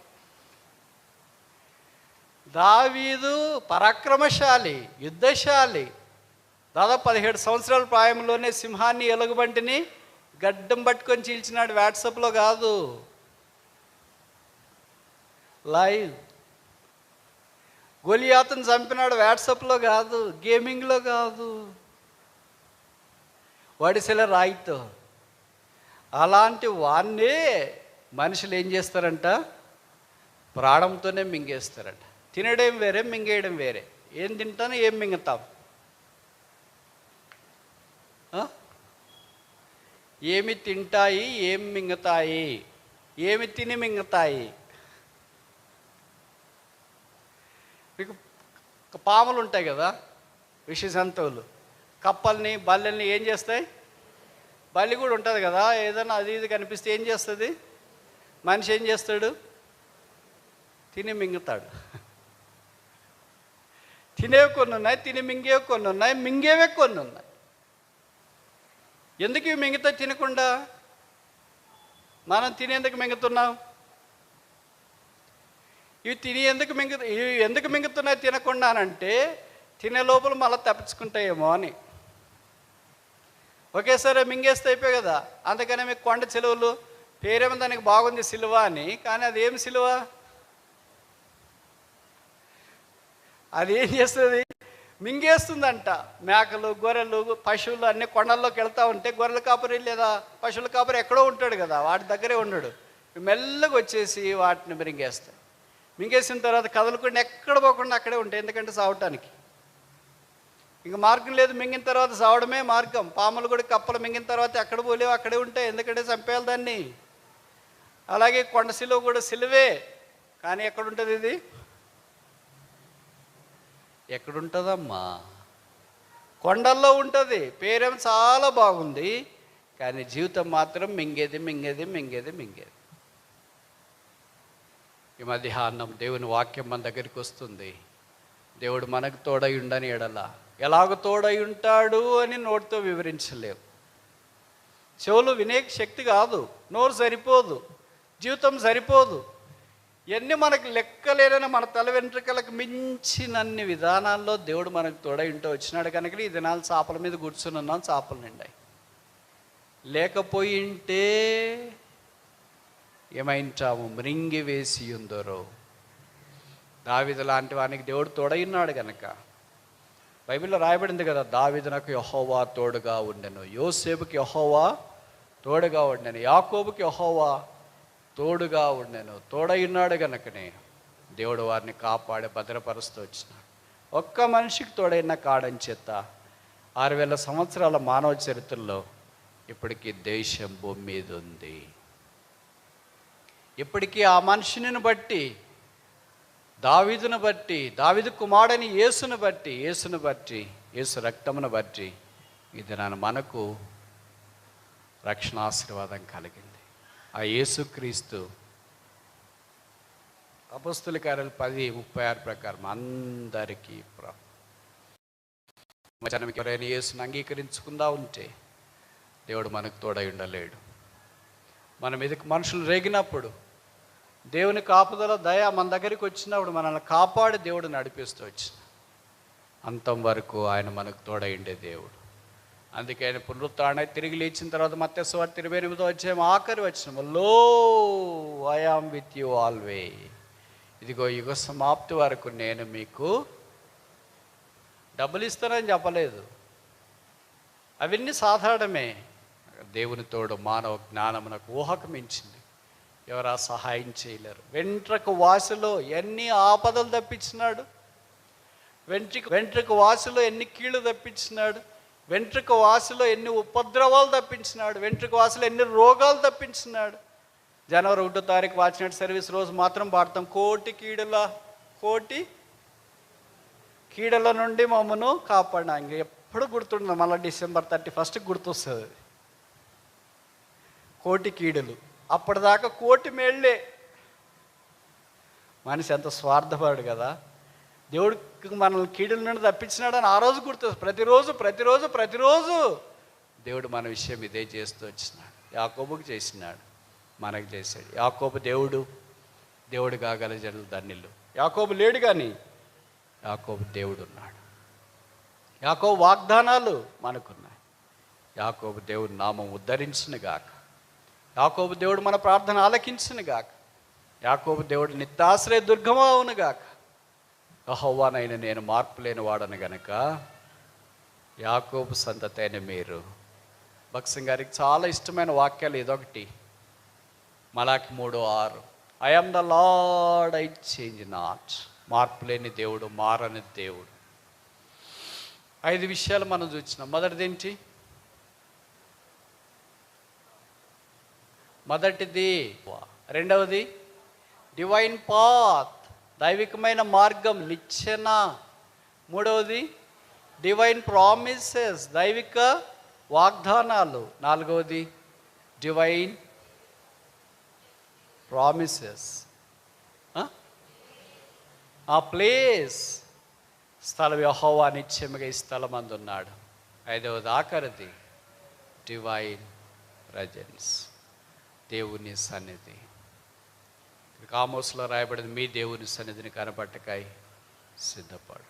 దావీదు పరాక్రమశాలి, యుద్ధశాలి. దాదాపు 17 సంవత్సరాల ప్రాయంలోనే సింహాన్ని, ఎలుగుబంటిని గడ్డం పట్టుకొని చీల్చినాడు. వాట్సాప్లో కాదు, లైవ్. గొలియాతును చంపినాడు, వాట్సాప్లో కాదు, గేమింగ్లో కాదు, వడిసెల రాయితో. అలాంటి వాన్నే మనుషులు ఏం చేస్తారంట? ప్రాణంతోనే మింగేస్తారంట. తినడం వేరే, మింగేయడం వేరే. ఏం తింటాను, ఏం మింగుతాం? ఏమి తింటాయి, ఏం మింగుతాయి? ఏమి తిని మింగుతాయి? మీకు పాములు ఉంటాయి కదా, విష జంతువులు. కప్పల్ని, బల్లెల్ని ఏం చేస్తాయి? బల్లి కూడా ఉంటుంది కదా, ఏదైనా అది ఇది కనిపిస్తే ఏం చేస్తుంది? మనిషి ఏం చేస్తాడు? తిని మింగుతాడు. తినేవి కొన్ని ఉన్నాయి, తిని మింగేవి కొన్ని ఉన్నాయి, మింగేవే కొన్ని ఉన్నాయి. ఎందుకు ఇవి మింగుతా తినకుండా? మనం తినేందుకు మింగుతున్నాం. ఇవి ఎందుకు మింగుతున్నాయి తినకుండా అంటే తినే లోపల మళ్ళీ తప్పించుకుంటాయేమో అని. ఒకేసారి మింగేస్తే అయిపోయి కదా. అందుకనే మీకు కొండ చిలువలు పేరేమో దానికి బాగుంది, సిలువ అని. కానీ అది ఏం సిలువ? అది ఏం చేస్తుంది? మింగేస్తుందంట. మేకలు, గొర్రెలు, పశువులు అన్ని కొండల్లోకి వెళ్తూ ఉంటే గొర్రెల కాపరి లేదా పశువుల కాపరి ఎక్కడో ఉంటాడు కదా, వాటి దగ్గరే ఉన్నాడు. మెల్లగా వచ్చేసి వాటిని మింగేస్తాయి. మింగేసిన తర్వాత కదలకుండా ఎక్కడ పోకుండా అక్కడే ఉంటాయి. ఎందుకంటే సావటానికి ఇంక మార్గం లేదు. మింగిన తర్వాత సావడమే మార్గం. పాములు కూడా, కప్పలు మింగిన తర్వాత ఎక్కడ పోలేవు, అక్కడే ఉంటాయి. ఎందుకంటే చంపేయాలి దాన్ని. అలాగే కొండ సిలువ కూడా సిలువే, కానీ ఎక్కడుంటుంది ఇది? ఎక్కడుంటుందమ్మా? కొండల్లో ఉంటుంది. పేరేం చాలా బాగుంది, కానీ జీవితం మాత్రం మింగేది మింగేది మింగేది మింగేది. ఈ మధ్యాహ్నం దేవుని వాక్యం మన దగ్గరికి వస్తుంది. దేవుడు మనకు తోడై ఉండని ఎడల ఎలాగ తోడై ఉంటాడు అని నోటితో వివరించలేవు. చెవులు వినే శక్తి కాదు, నోరు సరిపోదు, జీవితం సరిపోదు. ఇవన్నీ మనకు లెక్కలేనని మన తల వెంట్రుకలకు మించినన్ని విధానాల్లో దేవుడు మనకు తోడై ఉంటూ వచ్చినాడు కనుక ఈ దినాలు చేపల మీద కూర్చుని ఉన్నాం. చేపలు నిండాయి. లేకపోయింటే ఏమైంటాము? మృంగి వేసి ఉందరో. దావీదు లాంటి వానికి దేవుడు తోడైనాడు కనుక బైబిల్లో రాయబడింది కదా, దావీదునకు యెహోవా తోడుగా ఉండెను, యోసేపుకి యెహోవా తోడుగా ఉండెను, యాకోబుకి యెహోవా తోడుగా ఉండెను. తోడైనాడు కనుకనే దేవుడు వారిని కాపాడి భద్రపరుస్తూ వచ్చినాడు. ఒక్క మనిషికి తోడైన కాడని చేత 6000 సంవత్సరాల మానవ చరిత్రలో ఇప్పటికీ దేశం భూమి మీద ఉంది. ఇప్పటికీ ఆ మనిషిని బట్టి, దావీదును బట్టి, దావీదు కుమారుడని యేసును బట్టి, యేసు రక్తమును బట్టి ఇది మనకు రక్షణ ఆశీర్వాదం కలిగింది. ఆ యేసుక్రీస్తు అపొస్తలుల కార్యాలు 10:36 ప్రకారం అందరికీ జనానికి ఎవరైనా యేసును అంగీకరించుకుందా ఉంటే దేవుడు మనకు తోడై ఉండలేడు. మన మీదకి మనుషులు రేగినప్పుడు దేవుని కాపుదల దయ మన దగ్గరికి వచ్చినప్పుడు మనల్ని కాపాడి దేవుడు నడిపిస్తూ వచ్చిన అంతం వరకు ఆయన మనకు తోడైండే దేవుడు. అందుకే ఆయన పునరుత్థానం తిరిగి లేచిన తర్వాత మత్తయి సువార్త 28వ అధ్యాయం ఆఖరి వచనం, లో ఐ యామ్ విత్ యు ఆల్వే, ఇదిగో యుగ సమాప్తి వరకు నేను మీకు డబ్బులు ఇస్తానని చెప్పలేదు. అవన్నీ సాధారణమే. దేవుని తోడు మానవ జ్ఞానమునకు ఊహకు మించింది. ఎవరా సహాయం చేయలేరు. వెంట్రుక వాసిలో ఎన్ని ఆపదలు తప్పించినాడు, వెంట్రుక వాసిలో ఎన్ని కీళ్ళు తప్పించినాడు, వెంట్రుక వాసిలో ఎన్ని ఉపద్రవాలు తప్పించినాడు, వెంట్రుక వాసిలో ఎన్ని రోగాలు తప్పించినాడు. జనవరి 1వ తారీఖు వాచినట్టు సర్వీస్ రోజు మాత్రం పాడతాం, కోటి కీడల నుండి మమ్మను కాపాడినా. ఇంక ఎప్పుడు గుర్తుండదు, మళ్ళీ December 31st గుర్తొస్తుంది. కోటి కీడులు, అప్పటిదాకా కోటి మేళ్ళే. మనిషి ఎంత స్వార్థపడు కదా. దేవుడికి మనల్ని కీడుల నుండి తప్పించినాడని ఆ రోజు గుర్తొస్తుంది. ప్రతిరోజు దేవుడు మన విషయం ఇదే చేస్తూ వచ్చినాడు. యాకోబుకి చేసినాడు, మనకు చేశాడు. యాకోబు దేవుడు కాగల జనులు ధన్యులు. యాకోబు లేడు కానీ యాకోబు దేవుడు ఉన్నాడు. యాకోబు వాగ్దానాలు మనకున్నాయి. యాకోబు దేవుడు నామం ఉద్ధరించును గాక. యాకోబు దేవుడు మన ప్రార్థన ఆలకించును గాక. యాకోబు దేవుడు నిత్యాశ్రయ దుర్గమా అవును గాక. యెహోవానైన నేను మార్పు లేని వాడను గనక యాకోబు సంతతి అయిన మీరు. భక్సింగ్ గారికి చాలా ఇష్టమైన వాక్యాలు ఇదొకటి, మలాకి 3:6, I am the lord I change not. మార్పు లేని దేవుడు, మారని దేవుడు. 5 విషయాలు మనం చూసినాం. మొదటిది, రెండవది డివైన్ పాత్, దైవికమైన మార్గం, నిచ్చెన. మూడవది డివైన్ ప్రామిసెస్, దైవిక వాగ్దానాలు. నాలుగవది డివైన్ ప్రామిసెస్, ఆ ప్లేస్, స్థలం, యెహోవా నిత్యముగా ఈ స్థలం అందున్నాడు. ఐదవది ఆఖరిది డివైన్ ప్రజెన్స్, దేవుని సన్నిధి. ఆమోస్లో రాయబడింది, మీ దేవుని సన్నిధిని కనబట్టకాయ సిద్ధపడు.